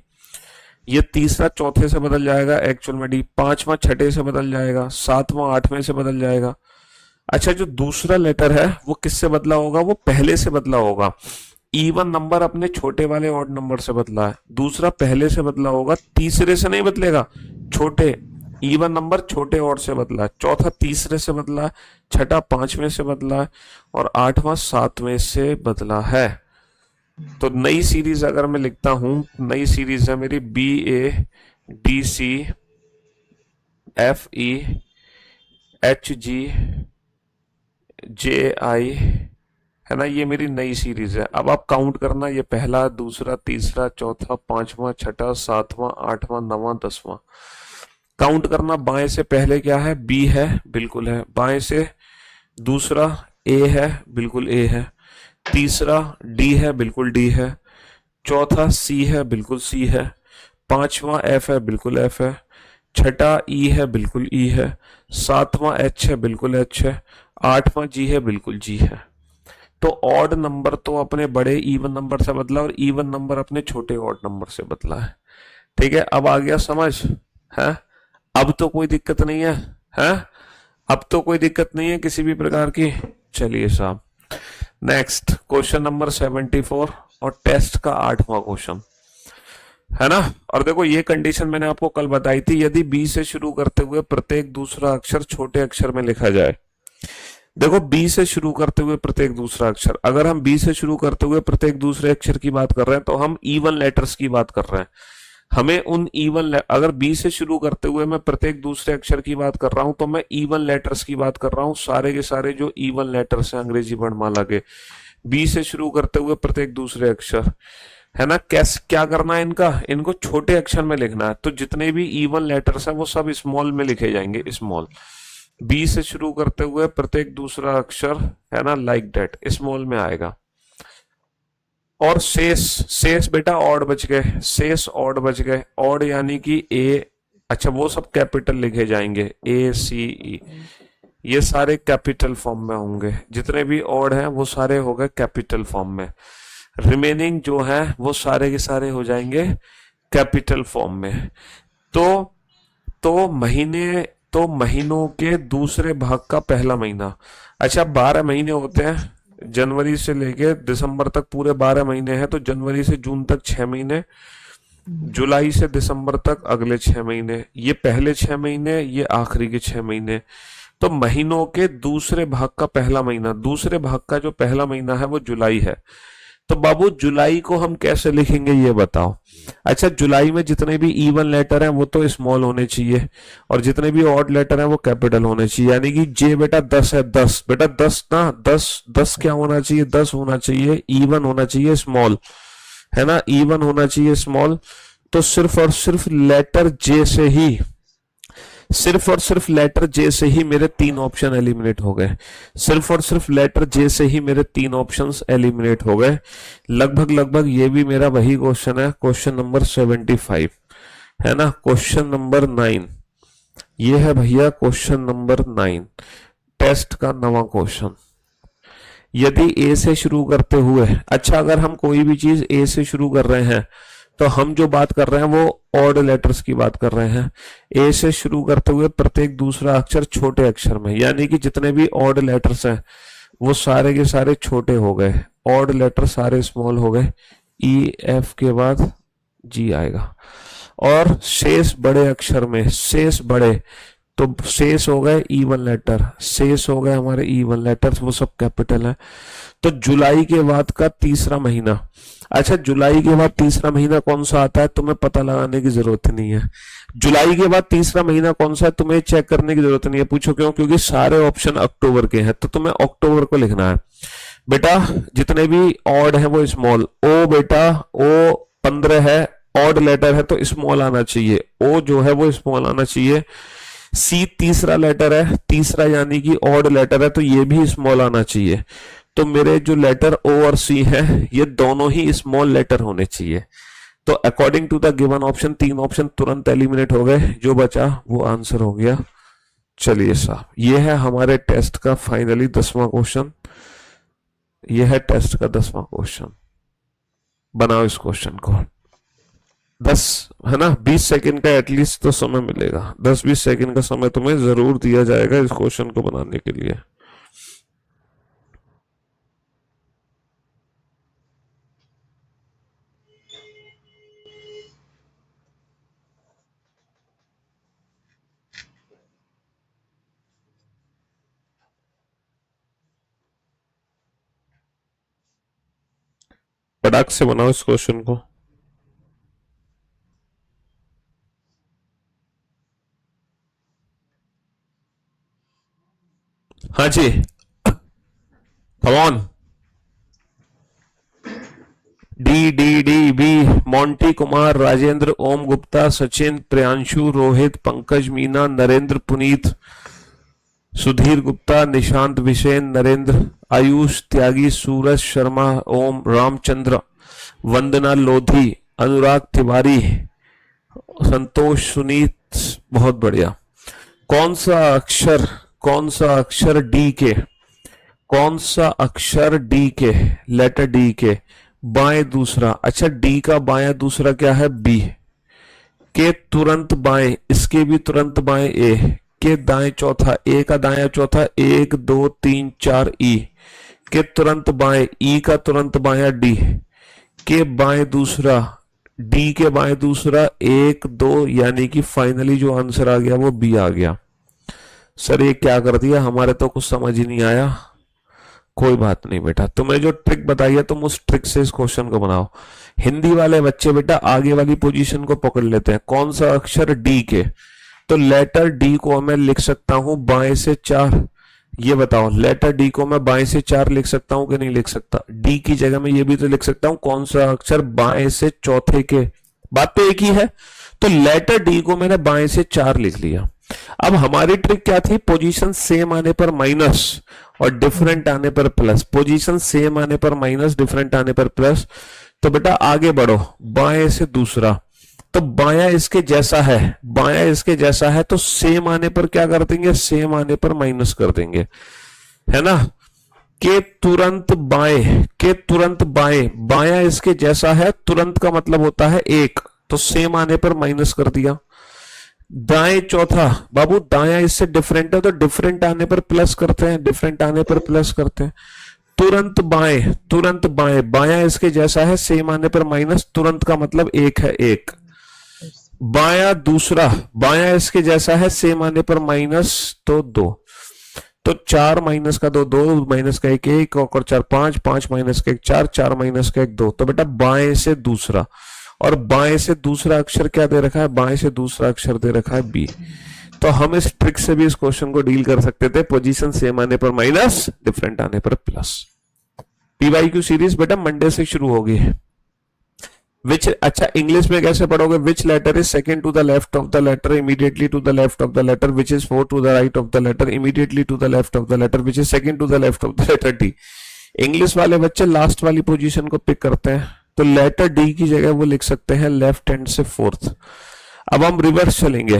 ये तीसरा चौथे से बदल जाएगा एक्चुअल में D, पांचवा छठे से बदल जाएगा, सातवां आठवें से बदल जाएगा। अच्छा जो दूसरा लेटर है वो किससे बदला होगा? वो पहले से बदला होगा, इवन नंबर अपने छोटे वाले ऑड नंबर से बदला है, दूसरा पहले से बदला होगा, तीसरे से नहीं बदलेगा, छोटे इवन नंबर छोटे ऑड से बदला है, चौथा तीसरे से बदला है, छठा पांचवें से बदला है, और आठवां सातवें से बदला है। तो नई सीरीज अगर मैं लिखता हूं, नई सीरीज है मेरी BADCFEHGJI, है ना, ये मेरी नई सीरीज है। अब आप काउंट करना, ये पहला दूसरा तीसरा चौथा पांचवा छठा सातवां आठवां नवां 10वां, काउंट करना। बाएं से पहले क्या है? B है, बिल्कुल है। बाएं से दूसरा A है, बिल्कुल A है। तीसरा D है, बिल्कुल D है। चौथा C है, बिल्कुल C है। पांचवा F है, बिल्कुल F है। छठा E है, बिल्कुल E है। सातवां H है, बिल्कुल H है। आठवां G है, बिल्कुल G है। तो ऑड नंबर तो अपने बड़े इवन नंबर से बदला और इवन नंबर अपने छोटे ऑड नंबर से बदला है। ठीक है, अब आ गया समझ है? अब तो कोई दिक्कत नहीं है, अब तो कोई दिक्कत नहीं है किसी भी प्रकार की। चलिए साहब, नेक्स्ट क्वेश्चन नंबर 74 और टेस्ट का 8वां क्वेश्चन, है ना। और देखो ये कंडीशन मैंने आपको कल बताई थी, यदि B से शुरू करते हुए प्रत्येक दूसरा अक्षर छोटे अक्षर में लिखा जाए। देखो B से शुरू करते हुए प्रत्येक दूसरा अक्षर, अगर हम B से शुरू करते हुए प्रत्येक दूसरे अक्षर की बात कर रहे हैं तो हम इवन लेटर्स की बात कर रहे हैं। हमें उन अगर B से शुरू करते हुए मैं प्रत्येक दूसरे अक्षर की बात कर रहा हूं तो मैं इवन लेटर्स की बात कर रहा हूं, सारे के सारे जो इवन लेटर्स हैं अंग्रेजी वर्णमाला के, B से शुरू करते हुए प्रत्येक दूसरे अक्षर, है ना। कैसे क्या करना है इनको छोटे अक्षर में लिखना है, तो जितने भी इवन लेटर्स हैं वो सब स्मॉल में लिखे जाएंगे, स्मॉल। B से शुरू करते हुए प्रत्येक दूसरा अक्षर, है ना, लाइक दैट स्मॉल में आएगा। और शेष बेटा ऑड बच गए, शेष ऑड बच गए, ऑड यानी कि A, अच्छा वो सब कैपिटल लिखे जाएंगे, ACE, ये सारे कैपिटल फॉर्म में होंगे, जितने भी ऑड हैं वो सारे हो गए कैपिटल फॉर्म में। रिमेनिंग जो है वो सारे के सारे हो जाएंगे कैपिटल फॉर्म में। तो महीनों के दूसरे भाग का पहला महीना, अच्छा 12 महीने होते हैं, जनवरी से लेके दिसंबर तक पूरे 12 महीने हैं, तो जनवरी से जून तक 6 महीने, जुलाई से दिसंबर तक अगले 6 महीने, ये पहले 6 महीने, ये आखिरी के 6 महीने। तो महीनों के दूसरे भाग का पहला महीना, दूसरे भाग का जो पहला महीना है वो जुलाई है। तो बाबू जुलाई को हम कैसे लिखेंगे ये बताओ। अच्छा जुलाई में जितने भी इवन लेटर हैं वो तो स्मॉल होने चाहिए और जितने भी ऑड लेटर हैं वो कैपिटल होने चाहिए, यानी कि जे बेटा 10 है, 10 बेटा 10 ना, 10 क्या होना चाहिए, 10 होना चाहिए, इवन होना चाहिए स्मॉल, है ना, इवन होना चाहिए स्मॉल। तो सिर्फ और सिर्फ लेटर जे से ही, सिर्फ और सिर्फ लेटर जे से ही मेरे 3 ऑप्शन एलिमिनेट हो गए, सिर्फ और सिर्फ लेटर जे से ही मेरे 3 ऑप्शंस एलिमिनेट हो गए। लगभग ये भी मेरा वही क्वेश्चन है, क्वेश्चन नंबर 75, है ना। क्वेश्चन नंबर 9 ये है भैया, क्वेश्चन नंबर 9 टेस्ट का 9वां क्वेश्चन। यदि ए से शुरू करते हुए, अच्छा अगर हम कोई भी चीज ए से शुरू कर रहे हैं तो हम जो बात कर रहे हैं वो ऑड लेटर्स की बात कर रहे हैं। ए से शुरू करते हुए प्रत्येक दूसरा अक्षर छोटे अक्षर में, यानी कि जितने भी ऑड लेटर्स हैं वो सारे के सारे छोटे हो गए, ऑड लेटर सारे स्मॉल हो गए, ई एफ के बाद जी आएगा। और शेष बड़े अक्षर में, शेष बड़े, तो शेष हो गए E1 लेटर, शेष हो गए हमारे E1 लेटर्स, वो सब कैपिटल है। तो जुलाई के बाद का तीसरा महीना, अच्छा जुलाई के बाद तीसरा महीना कौन सा आता है तुम्हें पता लगाने की जरूरत नहीं है। जुलाई के बाद तीसरा महीना कौन सा है तुम्हें चेक करने की जरूरत नहीं है। पूछो क्यों? क्योंकि सारे ऑप्शन अक्टूबर के हैं, तो तुम्हें अक्टूबर को लिखना है बेटा। जितने भी ऑड है वो स्मॉल, ओ बेटा ओ 15 है, ऑड लेटर है तो स्मॉल आना चाहिए, ओ जो है वो स्मॉल आना चाहिए। सी तीसरा लेटर है, तीसरा यानी कि ऑड लेटर है तो ये भी स्मॉल आना चाहिए। तो मेरे जो लेटर ओ और सी है ये दोनों ही स्मॉल लेटर होने चाहिए। तो according to the given option तीन ऑप्शन तुरंत एलिमिनेट हो गए, जो बचा वो आंसर हो गया। चलिए साहब, ये है हमारे टेस्ट का फाइनली 10वां क्वेश्चन, ये है टेस्ट का 10वां क्वेश्चन। बनाओ इस क्वेश्चन को। 10 है ना, 20 सेकंड का एटलीस्ट तो समय मिलेगा, 10-20 सेकंड का समय तुम्हें जरूर दिया जाएगा इस क्वेश्चन को बनाने के लिए। फटाक से बनाओ इस क्वेश्चन को। हाँ जी, come on. D D D B, Monty Kumar, Rajendra, Om Gupta, Sachin, Priyanshu, Rohit, Pankaj, Meena, Narendra, Puneet, Sudhir Gupta, Nishant, Vishen, Narendra, Ayush, Tyagi, Suraj Sharma, Om, Ramchandra, Vandana Lodhi, Anurag Tiwari, Santosh, Sunit, बहुत बढ़िया। कौन सा अक्षर डी के, कौन सा अक्षर डी के, लेटर डी के बाएं दूसरा, अच्छा डी का बायां दूसरा क्या है? बी के तुरंत बाएं, इसके भी तुरंत बाएं ए के दाएं चौथा, ए का दायां चौथा 1 2 3 4 ई के तुरंत बाएं, ई का तुरंत बायां डी के बाएं दूसरा, डी के बाएं दूसरा 1 2, यानी कि फाइनली जो आंसर आ गया वो बी आ गया। सर ये क्या कर दिया, हमारे तो कुछ समझ ही नहीं आया। कोई बात नहीं बेटा, तुम्हें जो ट्रिक बताई है तुम उस ट्रिक से इस क्वेश्चन को बनाओ। हिंदी वाले बच्चे बेटा आगे वाली पोजीशन को पकड़ लेते हैं। कौन सा अक्षर डी के, तो लेटर डी को मैं लिख सकता हूं बाएं से 4। ये बताओ लेटर डी को मैं बाएं से 4 लिख सकता हूं कि नहीं लिख सकता? डी की जगह में ये भी तो लिख सकता हूं कौन सा अक्षर बाएं से चौथे के, बात तो एक ही है। तो लेटर डी को मैंने बाएं से 4 लिख लिया। अब हमारी ट्रिक क्या थी? पोजीशन सेम आने पर माइनस और डिफरेंट आने पर प्लस, पोजीशन सेम आने पर माइनस, डिफरेंट आने पर प्लस। तो बेटा आगे बढ़ो, बाएं से दूसरा, तो बायां इसके जैसा है, बायां इसके जैसा है तो सेम आने पर क्या कर देंगे? सेम आने पर माइनस कर देंगे, है ना। के तुरंत बाएं, के तुरंत बाएं, बायां इसके जैसा है, तुरंत का मतलब होता है 1, तो सेम आने पर माइनस कर दिया। दाएं चौथा, बाबू दायां इससे डिफरेंट है तो डिफरेंट आने पर प्लस करते हैं, डिफरेंट आने पर प्लस करते हैं। तुरंत बाएं, तुरंत बाएं, बायां इसके जैसा है, सेम आने पर माइनस, तुरंत का मतलब 1 है 1। बायां दूसरा, बायां इसके जैसा है, सेम आने पर माइनस तो 2, तो 4 माइनस का 2 2, माइनस का 1 1, और 4 5, 5 माइनस का 1 4, 4 माइनस का 1 2। तो बेटा बाएं से दूसरा, और बाएं से दूसरा अक्षर क्या दे रखा है? बाएं से दूसरा अक्षर दे रखा है बी। तो हम इस ट्रिक से भी इस क्वेश्चन को डील कर सकते थे, पोजीशन सेम आने पर माइनस, डिफरेंट आने पर प्लस। पीवाईक्यू सीरीज बेटा मंडे से शुरू होगी। विच, अच्छा इंग्लिश में कैसे पढ़ोगे? Which letter is second to the left of the letter immediately to the left of the letter which is fourth to the right of the letter immediately to the left of the letter which is second to the left of the letter D. English वाले बच्चे लास्ट वाली पोजीशन को पिक करते हैं, तो लेटर डी की जगह वो लिख सकते हैं लेफ्ट हैंड से फोर्थ। अब हम रिवर्स चलेंगे,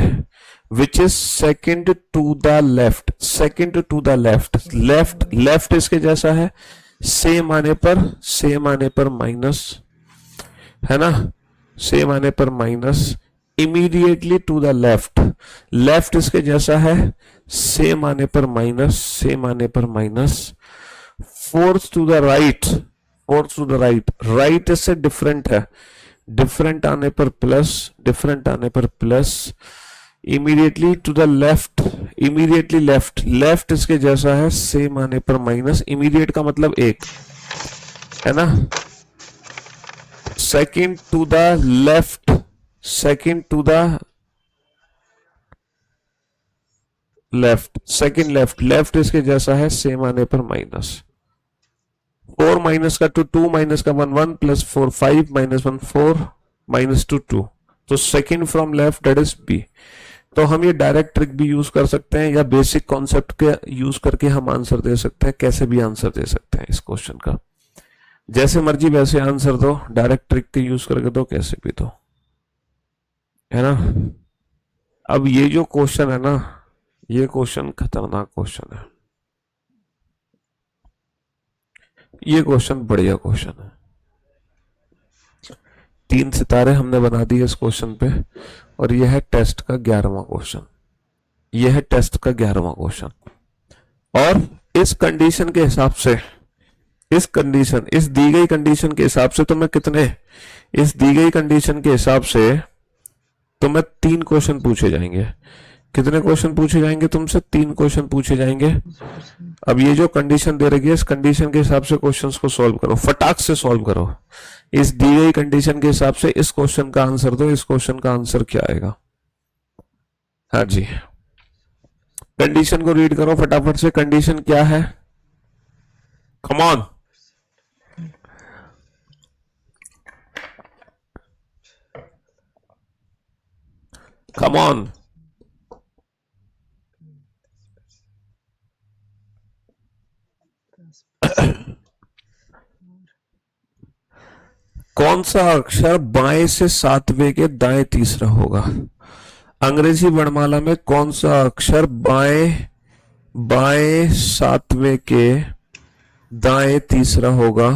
which is second to the left, second to the left, left left इसके जैसा है, सेम आने पर माइनस, है ना, सेम आने पर minus. Immediately to the left, left इसके जैसा है, सेम आने पर माइनस, सेम आने पर minus. Fourth to the right, fourth to the right, right इससे डिफरेंट है, डिफरेंट आने पर प्लस, डिफरेंट आने पर plus, immediately to the left, immediately left, left इसके जैसा है, सेम आने पर माइनस, इमीडिएट का मतलब एक है ना, second to the left, second to the left, second left, left इसके जैसा है, सेम आने पर माइनस, 4 माइनस का 2 2 माइनस का 1 1 प्लस 4 5 माइनस 1 4 माइनस 2 2, तो second from left that is B. तो हम ये डायरेक्ट ट्रिक भी यूज कर सकते हैं या बेसिक कॉन्सेप्ट के यूज करके हम आंसर दे सकते हैं, कैसे भी आंसर दे सकते हैं इस क्वेश्चन का, जैसे मर्जी वैसे आंसर दो, डायरेक्ट ट्रिक के यूज करके दो, कैसे भी दो, है ना। अब ये जो क्वेश्चन है ना, ये क्वेश्चन खतरनाक क्वेश्चन है, ये क्वेश्चन बढ़िया क्वेश्चन है, 3 सितारे हमने बना दिए इस क्वेश्चन पे, और यह है टेस्ट का 11वां क्वेश्चन, यह है टेस्ट का 11वां क्वेश्चन। और इस कंडीशन के हिसाब से, इस कंडीशन, इस दी गई कंडीशन के हिसाब से तुम्हें कितने, इस दी गई कंडीशन के हिसाब से तुम्हें 3 क्वेश्चन पूछे जाएंगे। कितने क्वेश्चन पूछे जाएंगे तुमसे? 3 क्वेश्चन पूछे जाएंगे। अब ये जो कंडीशन दे रखी है, इस कंडीशन के हिसाब से क्वेश्चंस को सॉल्व करो, फटाक से सॉल्व करो, इस दी गई कंडीशन के हिसाब से इस क्वेश्चन का आंसर दो, इस क्वेश्चन का आंसर क्या आएगा। हाँ जी, कंडीशन को रीड करो फटाफट से, कंडीशन क्या है, कम ऑन। कम ऑन, कौन सा अक्षर बाएं से 7वें के दाएं तीसरा होगा? अंग्रेजी वर्णमाला में कौन सा अक्षर बाएं बाएं 7वें के दाएं तीसरा होगा?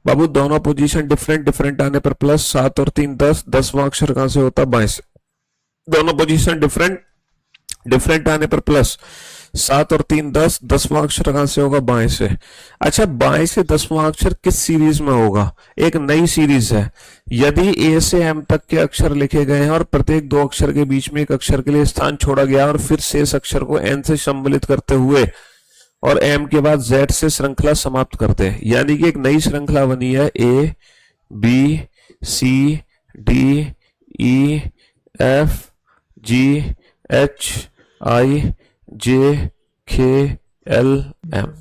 बाबू दोनों पोजीशन डिफरेंट, डिफरेंट आने पर प्लस, 7 और 3 10, 10वां अक्षर कहां से होता? बाएं से। दोनों पोजीशन डिफरेंट, डिफरेंट आने पर प्लस, 7 और 3 10, 10वां अक्षर कहां से होगा? बाएं से। अच्छा, बाएं से 10वां अक्षर किस सीरीज में होगा? एक नई सीरीज है, यदि ए से एम तक के अक्षर लिखे गए हैं और प्रत्येक 2 अक्षर के बीच में एक अक्षर के लिए स्थान छोड़ा गया और फिर शेष अक्षर को एन से सम्मिलित करते हुए और एम के बाद जेड से श्रृंखला समाप्त करते हैं, यानी कि एक नई श्रृंखला बनी है, A B C D E F G H I J K L M,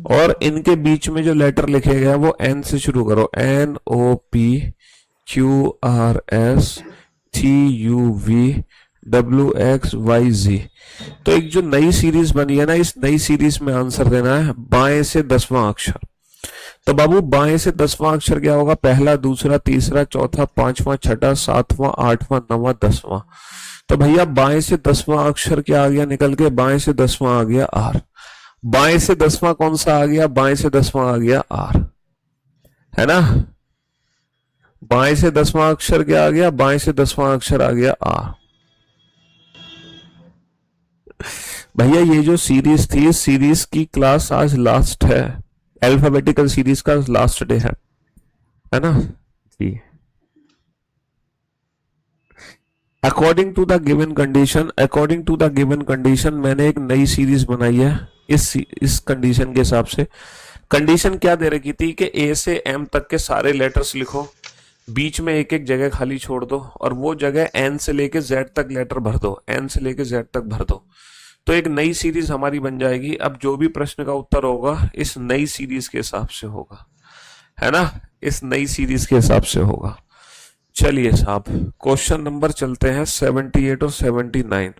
और इनके बीच में जो लेटर लिखे गए वो एन से शुरू करो, N O P Q R S T U V W X Y Z. तो एक जो नई सीरीज बनी है ना, इस नई सीरीज में आंसर देना है बाएं से 10वां अक्षर। तो बाबू बाएं से 10वां अक्षर क्या होगा? पहला, दूसरा, तीसरा, चौथा, 5वां, 6वां, 7वां, 8वां, 9वां, 10वां। तो भैया बाएं से 10वां अक्षर क्या आ गया निकल के? बाएं से 10वां आ गया आर। बाएं से 10वां कौन सा आ गया? बाएं से 10वां आ गया आर, है ना। बाएं से 10वां अक्षर क्या आ गया? बाएं से 10वां अक्षर आ गया आर। भैया ये जो सीरीज थी, इस सीरीज की क्लास आज लास्ट है, अल्फाबेटिकल सीरीज का लास्ट डे है ना जी। According to the given condition, according to the given condition मैंने एक नई सीरीज बनाई है इस कंडीशन के हिसाब से। कंडीशन क्या दे रखी थी कि ए से एम तक के सारे लेटर्स लिखो, बीच में एक एक जगह खाली छोड़ दो और वो जगह एन से लेके जेड तक लेटर भर दो, एन से लेके जेड तक भर दो, तो एक नई सीरीज हमारी बन जाएगी। अब जो भी प्रश्न का उत्तर होगा इस नई सीरीज के हिसाब से होगा, है ना, इस नई सीरीज के हिसाब से होगा। चलिए साहब, क्वेश्चन नंबर चलते हैं 78 और 79।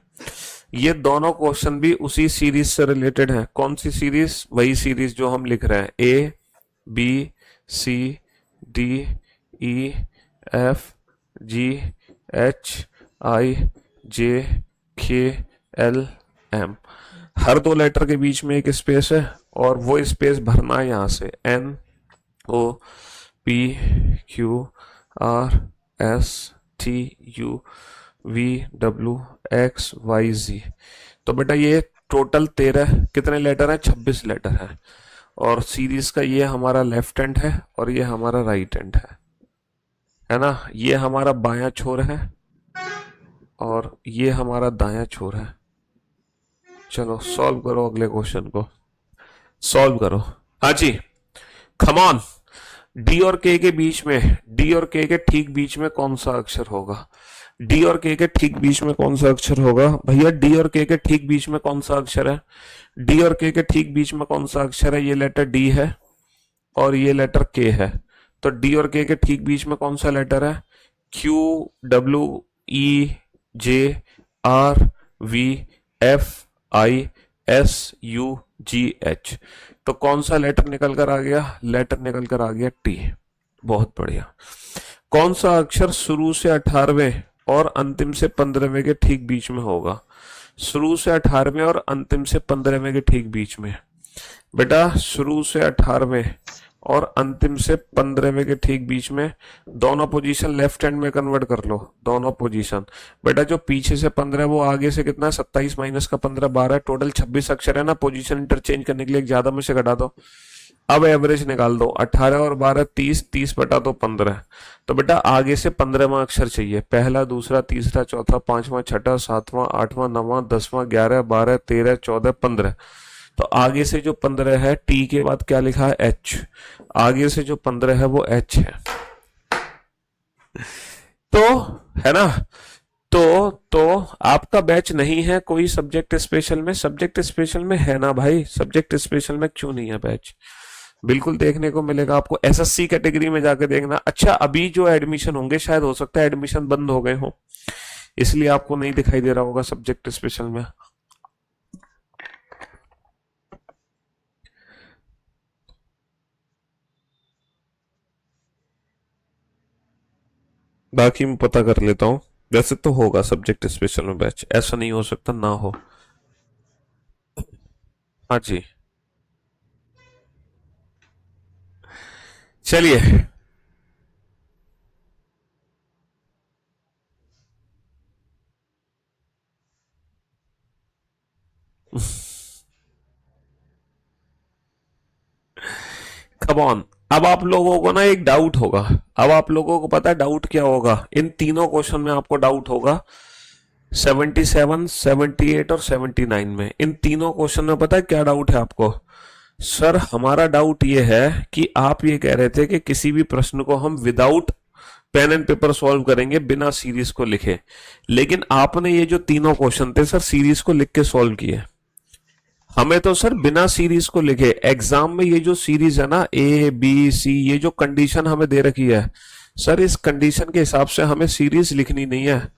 ये दोनों क्वेश्चन भी उसी सीरीज से रिलेटेड हैं। कौन सी सीरीज? वही सीरीज जो हम लिख रहे हैं, A B C D E F G H I J K L M. Her 2 letter के बीच में एक स्पेस है और वो स्पेस भरना है यहां से, N O P Q R S T U V W X Y Z. तो बेटा ये टोटल 13 कितने लेटर है? 26 लेटर है। और सीरीज का ये हमारा लेफ्ट हैंड है और ये हमारा राइट हैंड है। है ना, ये हमारा बायां छोर है और ये हमारा दायां छोर है। चलो सॉल्व करो, अगले क्वेश्चन को सॉल्व करो। हाँ जी, कम ऑन। डी और के बीच में, डी और के ठीक बीच में कौन सा अक्षर होगा? डी और के ठीक बीच में कौन सा अक्षर होगा भैया? डी और के ठीक बीच में कौन सा अक्षर है? डी और के ठीक बीच में कौन सा अक्षर है? ये लेटर डी है और ये लेटर के है। तो डी और के ठीक बीच में कौन सा लेटर है? Q, W, E, J, R, V, F, I, S, U, G, H. तो कौन सा लेटर निकल कर आ गया? लेटर निकल कर आ गया टी। बहुत बढ़िया। कौन सा अक्षर शुरू से 18वें और अंतिम से 15वें के ठीक बीच में होगा? शुरू से 18वें और अंतिम से 15वें के ठीक बीच में। बेटा शुरू से 18वें और अंतिम से 15वें के ठीक बीच में, दोनों पोजीशन लेफ्ट हैंड में कन्वर्ट कर लो, दोनों पोजीशन। बेटा जो पीछे से 15 वो आगे से कितना है? 27 माइनस का 15 12, टोटल 26 अक्षर है ना। पोजीशन इंटरचेंज करने के लिए ज्यादा में से घटा दो। अब एवरेज निकाल दो, 18 और 12 30, 30 बटा तो 15। तो बेटा आगे से 15वां अक्षर चाहिए, पहला, दूसरा, तीसरा, चौथा, पांचवा, छठा, सातवां, आठवां, नौवां, 10वां, 11, 12, 13, 14, 15। तो आगे से जो 15 है, टी के बाद क्या लिखा है? एच। आगे से जो 15 है वो एच है। तो है ना, तो आपका बैच नहीं है कोई सब्जेक्ट स्पेशल में? सब्जेक्ट स्पेशल में है ना भाई, सब्जेक्ट स्पेशल में क्यों नहीं है बैच? बिल्कुल देखने को मिलेगा आपको, एसएससी कैटेगरी में जाके देखना। अच्छा अभी जो एडमिशन होंगे शायद हो सकता है एडमिशन बंद हो गए हो, इसलिए आपको नहीं दिखाई दे रहा होगा सब्जेक्ट स्पेशल में। बाकी मैं पता कर लेता हूँ, वैसे तो होगा सब्जेक्ट स्पेशल में बैच, ऐसा नहीं हो सकता ना हो। हाँ जी चलिए। Come on. अब आप लोगों को ना एक डाउट होगा, अब आप लोगों को पता है डाउट क्या होगा? इन तीनों क्वेश्चन में आपको डाउट होगा, 77, 78 और 79 में। इन तीनों क्वेश्चन में पता है क्या डाउट है आपको? सर हमारा डाउट ये है कि आप ये कह रहे थे कि किसी भी प्रश्न को हम without pen and paper solve करेंगे, बिना सीरीज को लिखे। लेकिन आपने ये जो तीनों क्वेश्चन थे सर सीरीज को लिख के सॉल्व किए। हमें तो सर बिना सीरीज को लिखे, एग्जाम में ये जो सीरीज है ना ए बी सी, ये जो कंडीशन हमें दे रखी है सर, इस कंडीशन के हिसाब से हमें सीरीज लिखनी नहीं है।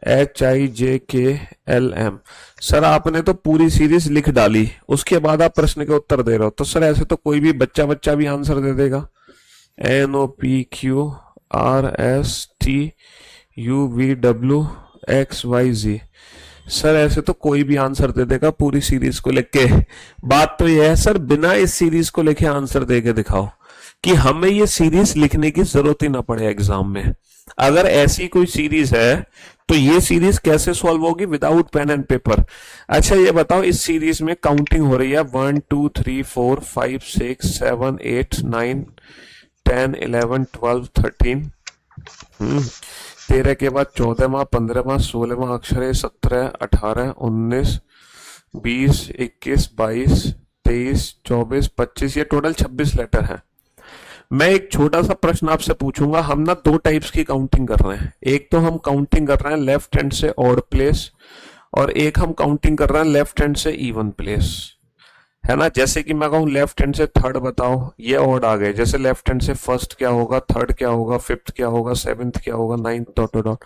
HIJKLM, सर आपने तो पूरी सीरीज लिख डाली, उसके बाद आप प्रश्न के उत्तर दे रहे हो। तो सर ऐसे तो कोई भी बच्चा भी आंसर दे देगा। NOPQRSTUVWXYZ, सर ऐसे तो कोई भी आंसर दे देगा पूरी सीरीज को लिख के। बात तो यह है सर बिना इस सीरीज को लिखे आंसर दे के दिखाओ, कि हमें ये सीरीज लिखने की जरूरत ही ना पड़े एग्जाम में। अगर ऐसी कोई सीरीज है तो ये सीरीज कैसे सॉल्व होगी? Without pen and paper. अच्छा ये बताओ, इस सीरीज में काउंटिंग हो रही है 1 2 3 4 5 6 7 8 9 10 11 12 13, 13 के बाद 14वां 15वां 16वां अक्षर है, 17 18 19 20 21 22 23 24 25, ये टोटल 26 लेटर है। मैं एक छोटा सा प्रश्न आपसे पूछूंगा, हम ना दो टाइप्स की काउंटिंग कर रहे हैं। एक तो हम काउंटिंग कर रहे हैं लेफ्ट हैंड से ऑड प्लेस, और एक हम काउंटिंग कर रहे हैं लेफ्ट हैंड से इवन प्लेस, है ना। जैसे कि मैं कहूँ लेफ्ट हैंड से थर्ड बताओ, ये ऑड आ गए। जैसे लेफ्ट हैंड से फर्स्ट क्या होगा, थर्ड क्या होगा, फिफ्थ क्या होगा, सेवेंथ क्या होगा, नाइन्थ डॉट डॉट डॉट।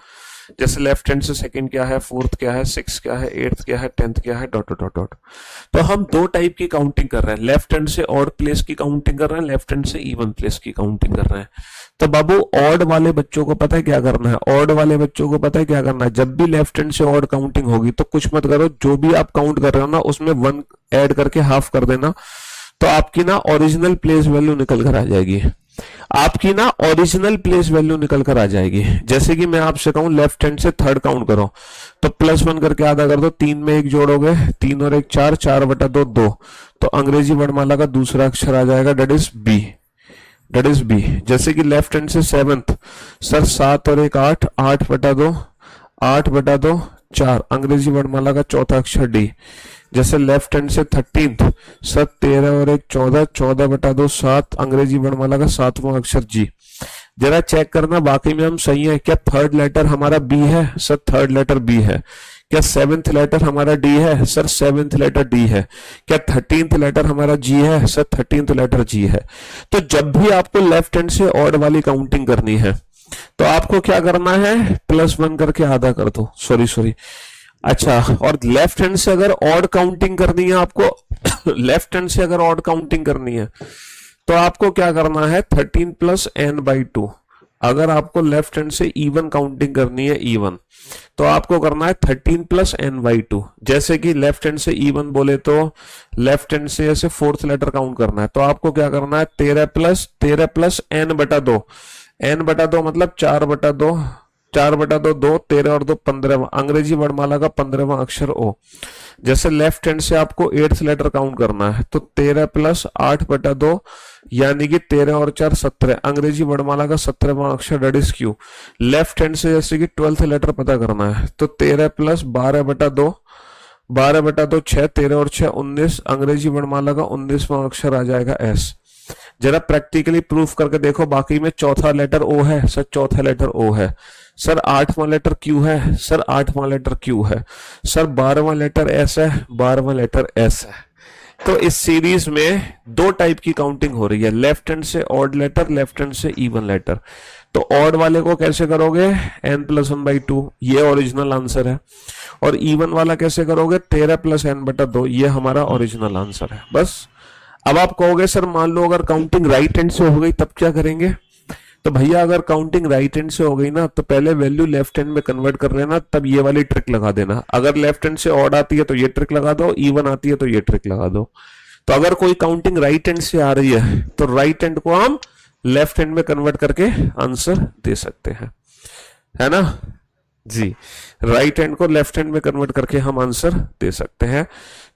जैसे लेफ्ट हैंड से सेकंड क्या है, फोर्थ क्या है, सिक्स क्या है, एट्थ क्या है, टेंथ क्या है, डॉट डॉट डॉट। तो हम दो टाइप की काउंटिंग कर रहे हैं, लेफ्ट हैंड से ऑड प्लेस की काउंटिंग कर रहे हैं, लेफ्ट हैंड से इवन प्लेस की काउंटिंग कर रहे हैं। तो बाबू ऑड वाले बच्चों को पता है क्या करना है? ऑड वाले बच्चों को पता है क्या करना है? जब भी लेफ्ट हैंड से ऑड काउंटिंग होगी तो कुछ मत करो, जो भी आप काउंट कर रहे हो ना उसमें 1 ऐड करके हाफ कर देना, तो आपकी ना ओरिजिनल प्लेस वैल्यू निकल कर आ जाएगी। आपकी ना ओरिजिनल प्लेस वैल्यू निकल कर आ जाएगी। जैसे कि मैं आपसे कहूं लेफ्ट हैंड से थर्ड काउंट करो, तो +1 करके आधा कर दो, 3 में 1 जोड़ोगे, 3 और 1 4, 4 बटा 2 2, तो अंग्रेजी वर्णमाला का दूसरा अक्षर आ जाएगा, that is B. That is B. जैसे कि लेफ्ट हैंड से सेवंथ, सर 7 और 1 8, 8/2, 8/2 4, अंग्रेजी वर्णमाला का चौथा अक्षर डी। जैसे लेफ्ट हैंड से 13th, सर 13 और 1 14, 14/2 7, अंग्रेजी वर्णमाला का 7वां अक्षर जी। जरा चेक करना बाकी में हम सही है क्या। थर्ड लेटर हमारा बी है, सर थर्ड लेटर बी है। क्या सेवेंथ लेटर हमारा डी है, सर सेवेंथ लेटर डी है। क्या 13th लेटर हमारा जी है, सर 13th लेटर जी है। तो जब भी आपको लेफ्ट हैंड से ऑड वाली काउंटिंग करनी है तो आपको क्या करना है, +1 करके आधा कर दो। सॉरी अच्छा, और लेफ्ट हैंड से अगर ऑड काउंटिंग करनी है आपको लेफ्ट हैंड से अगर ऑड काउंटिंग करनी है तो आपको क्या करना है, 13 + n/2। अगर आपको लेफ्ट हैंड से इवन काउंटिंग करनी है, इवन, तो आपको करना है 13 + n/2। जैसे कि लेफ्ट हैंड से इवन बोले तो लेफ्ट हैंड से ऐसे फोर्थ लेटर काउंट करना है, तो आपको क्या करना है, 13 + n/2। n/2 मतलब 4/2, 4/2 2, 13 और 2 15, अंग्रेजी वर्णमाला का 15वां अक्षर ओ। जैसे लेफ्ट हैंड से आपको 8th लेटर काउंट करना है, तो 13 + 8/2 यानी कि 13 और 4 17, अंग्रेजी वर्णमाला का 17वां अक्षर that is Q. Left hand से जैसे कि 12th लेटर पता करना है, तो 13 + 12/2, 12/2 6, 13 और 6 19, अंग्रेजी वर्णमाला का 19वां अक्षर आ जाएगा एस। जरा प्रैक्टिकली प्रूफ करके देखो। बाकी में चौथा लेटर ओ है, सर चौथा लेटर ओ है। सर 8वां लेटर क्यू है, सर 8वां लेटर क्यू है। सर 12वां लेटर एस है, 12वां लेटर एस है। तो इस सीरीज में दो टाइप की काउंटिंग हो रही है, लेफ्ट हैंड से ऑड लेटर, लेफ्ट हैंड से इवन लेटर। तो ऑड वाले को कैसे करोगे, n + 1/2, ये ओरिजिनल आंसर है। और इवन वाला कैसे करोगे, 13 + n/2, ये हमारा ओरिजिनल आंसर है। बस अब आप कहोगे सर मान लो अगर काउंटिंग राइट हैंड से हो गई तब क्या करेंगे। तो भैया अगर काउंटिंग राइट हैंड से हो गई ना तो पहले वैल्यू लेफ्ट हैंड में कन्वर्ट कर लेना, तब ये वाली ट्रिक लगा देना। अगर लेफ्ट हैंड से ऑड आती है तो ये ट्रिक लगा दो, इवन आती है तो ये ट्रिक लगा दो। तो अगर कोई काउंटिंग राइट हैंड से आ रही है तो राइट हैंड को हम लेफ्ट हैंड में कन्वर्ट करके आंसर दे सकते हैं, है ना जी। राइट हैंड को लेफ्ट हैंड में कन्वर्ट करके हम आंसर दे सकते हैं।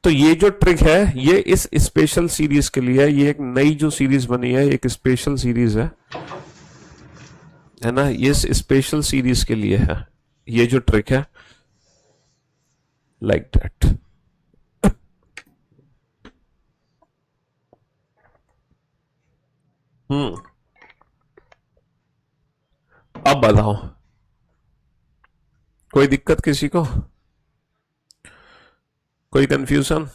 तो ये जो ट्रिक है ये इस स्पेशल सीरीज के लिए है। ये एक नई जो सीरीज बनी है, एक स्पेशल सीरीज है ना, ये स्पेशल सीरीज के लिए है ये जो ट्रिक है, लाइक दैट। अब बताओ कोई दिक्कत किसी को, कोई कंफ्यूजन।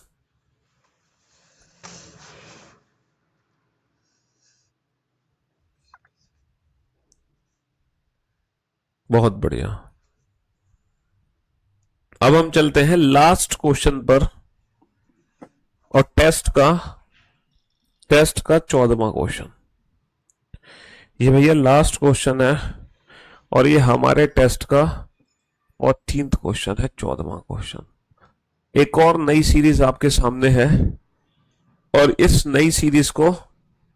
बहुत बढ़िया। अब हम चलते हैं लास्ट क्वेश्चन पर, और टेस्ट का 14वां क्वेश्चन। ये भैया लास्ट क्वेश्चन है और ये हमारे टेस्ट का 14th क्वेश्चन है, 14वां क्वेश्चन। एक और नई सीरीज आपके सामने है और इस नई सीरीज को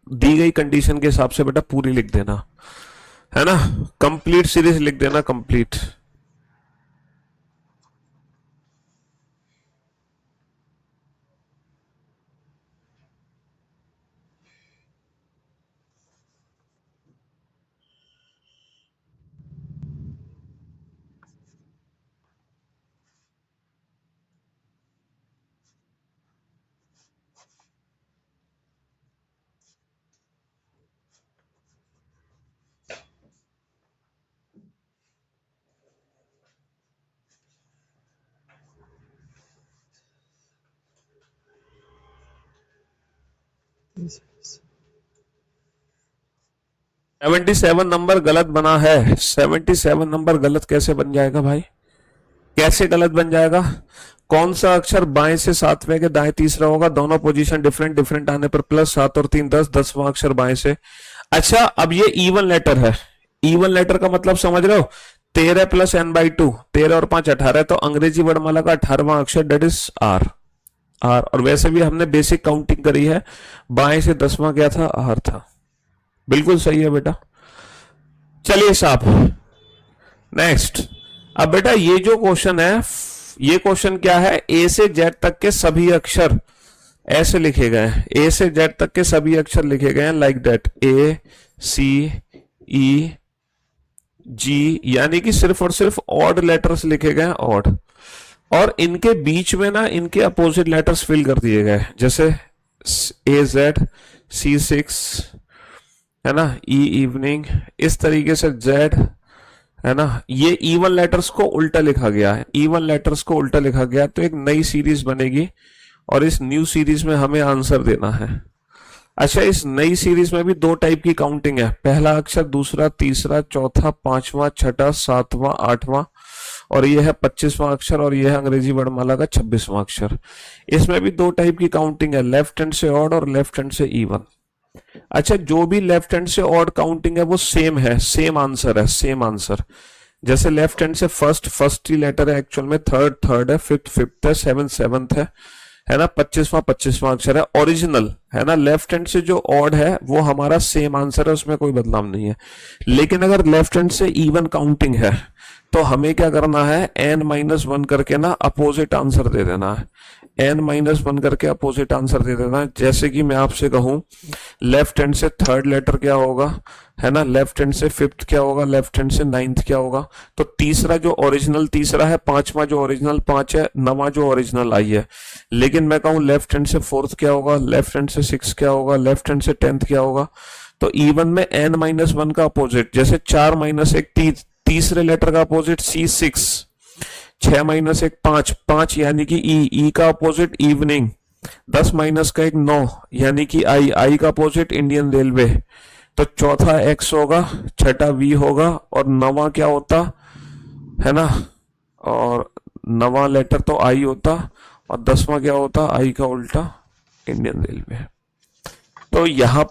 दी गई कंडीशन के हिसाब से बेटा पूरी लिख देना, है ना, कंप्लीट सीरीज लिख देना, कंप्लीट। Yes. 77 नंबर गलत बना है। 77 नंबर गलत कैसे बन जाएगा भाई, कैसे गलत बन जाएगा। कौन सा अक्षर बाएं से 7वें के दाएं तीसरा होगा, दोनों पोजीशन डिफरेंट डिफरेंट आने पर +7 और 3 10, 10वां अक्षर बाएं से। अच्छा अब ये इवन लेटर है, इवन लेटर का मतलब समझ रहे हो, 13 + n/2, 13 और 5 18, तो अंग्रेजी वर्णमाला का 18वां अक्षर दैट इज आर। और वैसे भी हमने बेसिक काउंटिंग करी है, बाएं से 10वां क्या था, आर था। बिल्कुल सही है बेटा। चलिए साहब नेक्स्ट। अब बेटा ये जो क्वेश्चन है, ये क्वेश्चन क्या है, ए से जेड तक के सभी अक्षर ऐसे लिखे गए हैं, ए से जेड तक के सभी अक्षर लिखे गए हैं लाइक दैट, ए सी ई जी, यानी कि सिर्फ और सिर्फ ऑड लेटर्स लिखे गए हैं, ऑड। और इनके बीच में ना इनके अपोजिट लेटर्स फिल कर दिए गए, जैसे ए जेड, सी सिक्स, है ना, ई इवनिंग, इस तरीके से जेड, है ना। ये इवन लेटर्स को उल्टा लिखा गया है, इवन लेटर्स को उल्टा लिखा गया, तो एक नई सीरीज बनेगी और इस न्यू सीरीज में हमें आंसर देना है। अच्छा, इस नई सीरीज में भी दो टाइप की काउंटिंग है, पहला अक्षर, दूसरा, तीसरा, चौथा, पांचवा, छठा, सातवां, आठवां, और ये है 25वां अक्षर, और ये है अंग्रेजी वर्णमाला का 26वां अक्षर। इसमें भी दो टाइप की काउंटिंग है, लेफ्ट हैंड से ऑड और लेफ्ट हैंड से इवन। अच्छा, जो भी लेफ्ट हैंड से ऑड काउंटिंग है वो सेम है, सेम आंसर है, सेम आंसर। जैसे लेफ्ट हैंड से फर्स्ट ही लेटर है एक्चुअल में, थर्ड है, फिफ्थ है, सेवंथ है ना, 25वां अक्षर है, ओरिजिनल, है ना। लेफ्ट हैंड से जो ऑड है वो हमारा सेम आंसर है, उसमें कोई बदलाव नहीं है। लेकिन अगर लेफ्ट हैंड से इवन काउंटिंग है तो हमें क्या करना है, n-1 करके ना अपोजिट आंसर दे देना है, n-1 करके अपोजिट आंसर दे देना है। जैसे कि मैं आपसे कहूं, लेफ्ट हैंड से थर्ड लेटर क्या होगा, है ना, लेफ्ट हैंड से फिफ्थ क्या होगा, लेफ्ट हैंड से नाइन्थ क्या होगा। तो तीसरा जो ओरिजिनल तीसरा है, पांचवा जो ओरिजिनल पांच है, नवा जो ओरिजिनल आई है। लेकिन मैं कहूं लेफ्ट हैंड से फोर्थ क्या होगा, लेफ्ट हैंड से सिक्स क्या होगा, लेफ्ट हैंड से 10th क्या होगा। तो इवन में n-1 का अपोजिट, जैसे 4-1 तीसरे लेटर का अपोजिट C6, 6-1 5 यानी कि ई का अपोजिट इवनिंग, 10-1 9 यानी कि आई का अपोजिट इंडियन रेलवे। तो चौथा X होगा, छठा V होगा, और नवा क्या होता है ना, और नवा लेटर तो आई होता, और 10वां क्या होता, आई का उल्टा इंडियन रेलवे। तो यहाँ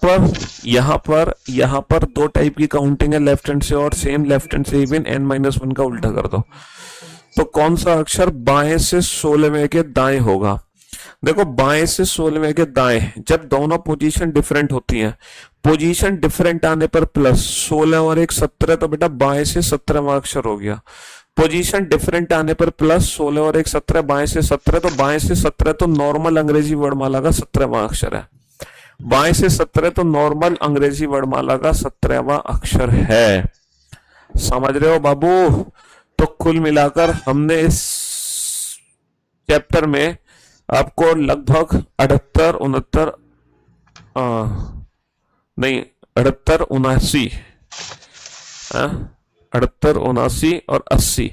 पर दो टाइप की काउंटिंग है, लेफ्ट हैंड से और सेम लेफ्ट हैंड से इवन, n-1 का उल्टा कर दो। तो कौन सा अक्षर बाएं से 16वें के दाएं होगा। देखो, बाएं से 16वें के दाएं, जब दोनों पोजीशन डिफरेंट होती हैं, पोजीशन डिफरेंट आने पर प्लस, 16 और 1 17, तो बेटा बाएं से 17वां अक्षर हो गया। पोजीशन डिफरेंट आने पर प्लस, 16 और 1 17, बाएं से 17, तो बाएं से 17 तो नॉर्मल अंग्रेजी वर्णमाला का 17वां अक्षर है। बाएं से 17 तो नॉर्मल अंग्रेजी वर्णमाला का 17वां अक्षर है। समझ रहे हो बाबू। तो कुल मिलाकर हमने इस चैप्टर में आपको लगभग 78 69 नहीं 78 79 78 79 और 80,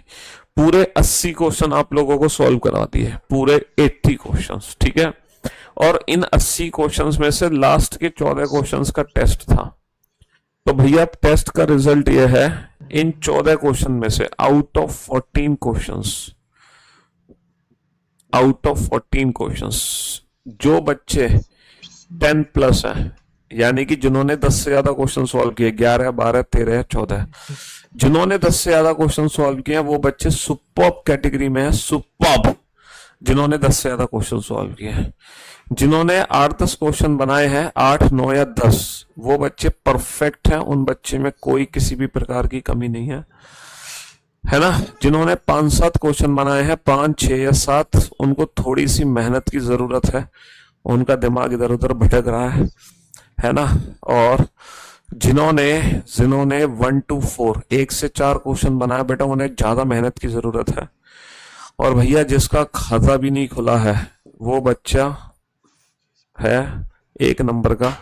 पूरे 80 क्वेश्चन आप लोगों को सॉल्व करा दिए, पूरे 80 क्वेश्चंस, ठीक है। और इन 80 क्वेश्चंस में से लास्ट के 14 क्वेश्चंस का टेस्ट था। तो भैया टेस्ट का रिजल्ट ये है, इन 14 क्वेश्चन में से आउट ऑफ 14 क्वेश्चंस जो बच्चे 10 प्लस है, यानी कि जिन्होंने 10 से ज्यादा क्वेश्चन सॉल्व किए, 11 12 13 14, जिन्होंने 10 से ज्यादा क्वेश्चन सॉल्व किए वो बच्चे सुपर्ब कैटेगरी में है, सुपर्ब, जिन्होंने 10 से ज्यादा क्वेश्चन सॉल्व किए हैं। जिन्होंने 8-10 क्वेश्चन बनाए हैं, 8 9 या 10, वो बच्चे परफेक्ट हैं, उन बच्चे में कोई किसी भी प्रकार की कमी नहीं है ना। जिन्होंने 5-7 क्वेश्चन बनाए हैं, 5 6 या 7, उनको थोड़ी सी मेहनत की जरूरत है, उनका दिमाग इधर उधर भटक रहा है ना। और जिन्होंने 1 to 4 1 से 4 क्वेश्चन बनाया, बेटा उन्हें ज्यादा मेहनत की जरूरत है। और भैया जिसका खाता भी नहीं खुला है वो बच्चा है 1 नंबर का,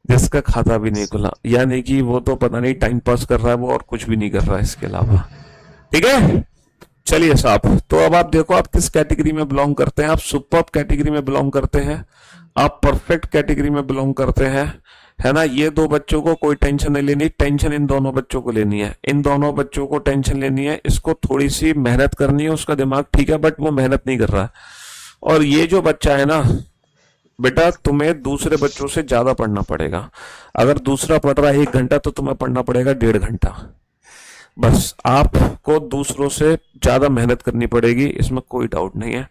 जिसका खाता भी नहीं खुला, यानी कि वो तो पता नहीं टाइम पास कर रहा है, वो और कुछ भी नहीं कर रहा है इसके अलावा, ठीक है। चलिए साहब, तो अब आप देखो आप किस कैटेगरी में बिलोंग करते हैं। आप सुपर्ब कैटेगरी में बिलोंग करते हैं, आप परफेक्ट कैटेगरी में बिलोंग करते हैं, है ना। ये दो बच्चों को कोई टेंशन नहीं लेनी, टेंशन इन दोनों बच्चों को लेनी है, इन दोनों बच्चों को टेंशन लेनी है, इसको थोड़ी सी मेहनत करनी है, उसका दिमाग ठीक है बट वो मेहनत नहीं कर रहा है। और ये जो बच्चा है ना बेटा, तुम्हें दूसरे बच्चों से ज्यादा पढ़ना पड़ेगा। अगर दूसरा पढ़ रहा है 1 घंटा तो तुम्हें पढ़ना पड़ेगा 1.5 घंटा, बस आपको दूसरों से ज्यादा मेहनत करनी पड़ेगी, इसमें कोई डाउट नहीं है।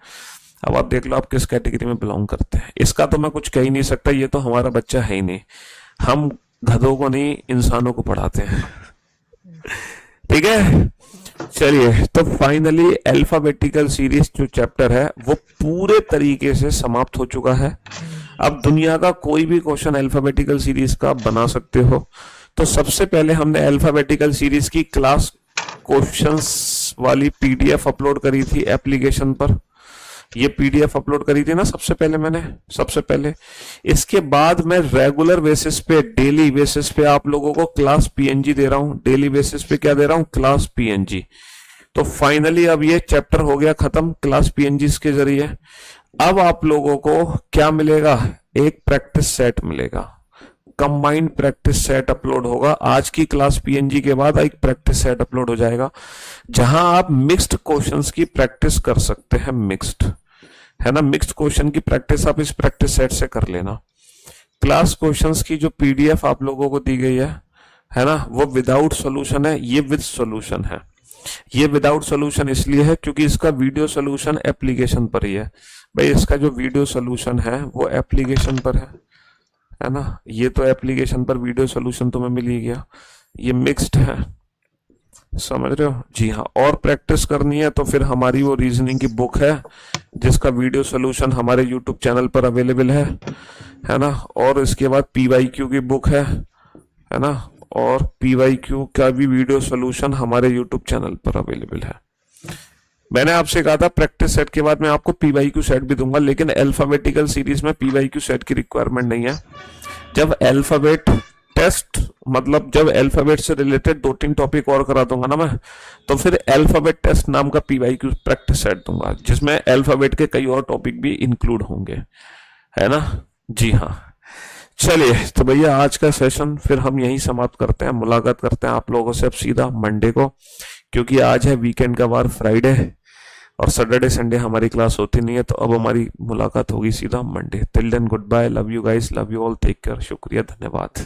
अब आप देख लो आप किस कैटेगरी में बिलोंग करते हैं। इसका तो मैं कुछ कह ही नहीं सकता, ये तो हमारा बच्चा है ही नहीं, हम गधों को नहीं इंसानों को पढ़ाते हैं, ठीक है। चलिए, तो फाइनली अल्फाबेटिकल सीरीज जो चैप्टर है वो पूरे तरीके से समाप्त हो चुका है। अब दुनिया का कोई भी क्वेश्चन अल्फाबेटिकल सीरीज का बना सकते हो। तो सबसे पहले हमने अल्फाबेटिकल सीरीज की क्लास क्वेश्चंस वाली पीडीएफ अपलोड करी थी एप्लीकेशन पर। ये पीडीएफ अपलोड करी थी ना सबसे पहले। इसके बाद मैं रेगुलर बेसिस पे, डेली बेसिस पे आप लोगों को क्लास पीएनजी दे रहा हूं। डेली बेसिस पे क्या दे रहा हूं? Class PNG. तो फाइनली अब ये चैप्टर हो गया खत्म क्लास पीएनजी के जरिए। अब आप लोगों को क्या मिलेगा? एक प्रैक्टिस सेट मिलेगा, कंबाइंड प्रैक्टिस सेट अपलोड होगा। आज की क्लास पीएनजी के बाद एक प्रैक्टिस सेट अपलोड हो जाएगा, जहां आप मिक्स्ड क्वेश्चंस की प्रैक्टिस कर सकते हैं। मिक्स्ड है ना, मिक्स्ड क्वेश्चन की प्रैक्टिस आप इस प्रैक्टिस सेट से कर लेना। क्लास क्वेश्चंस की जो पीडीएफ आप लोगों को दी गई है ना, वो विदाउट सॉल्यूशन है, ये विद सॉल्यूशन है। ये विदाउट सॉल्यूशन इसलिए है क्योंकि इसका वीडियो सॉल्यूशन एप्लीकेशन पर ही है। भाई इसका जो वीडियो सॉल्यूशन है वो एप्लीकेशन पर है ना। ये तो एप्लीकेशन पर वीडियो सॉल्यूशन तुम्हें मिल ही गया। ये मिक्स्ड है, समझ रहे हो? जी हाँ। और प्रैक्टिस करनी है तो फिर हमारी वो रीजनिंग की बुक है जिसका वीडियो सॉल्यूशन हमारे यूट्यूब चैनल पर अवेलेबल है ना। और इसके बाद पीवाईक्यू की बुक है ना। और पीवाईक्यू का भी वीडियो सॉल्यूशन हमारे यूट्यूब चैनल पर अवेलेबल है। मैंने आपसे कहा था प्रैक्टिस सेट के बाद मैं आपको पीवाईक्यू सेट भी दूंगा, लेकिन अल्फाबेटिकल सीरीज में पीवाईक्यू सेट की रिक्वायरमेंट नहीं है। जब अल्फाबेट टेस्ट, मतलब जब अल्फाबेट से रिलेटेड 2-3 टॉपिक और करा दूंगा ना मैं, तो फिर अल्फाबेट टेस्ट नाम का पीवाईक्यू प्रैक्टिस सेट दूंगा जिसमें अल्फाबेट के कई और टॉपिक भी इंक्लूड होंगे, है ना। जी हाँ। चलिए तो भैया आज का सेशन फिर हम यहीं समाप्त करते हैं। मुलाकात करते हैं आप लोगों से अब सीधा मंडे को, क्योंकि आज है वीकेंड का वार, फ्राइडे, और सैटरडे संडे हमारी क्लास होती नहीं है। तो अब हमारी मुलाकात होगी सीधा Monday. Till then good bye, love you guys, love you all, take care, शुक्रिया, धन्यवाद।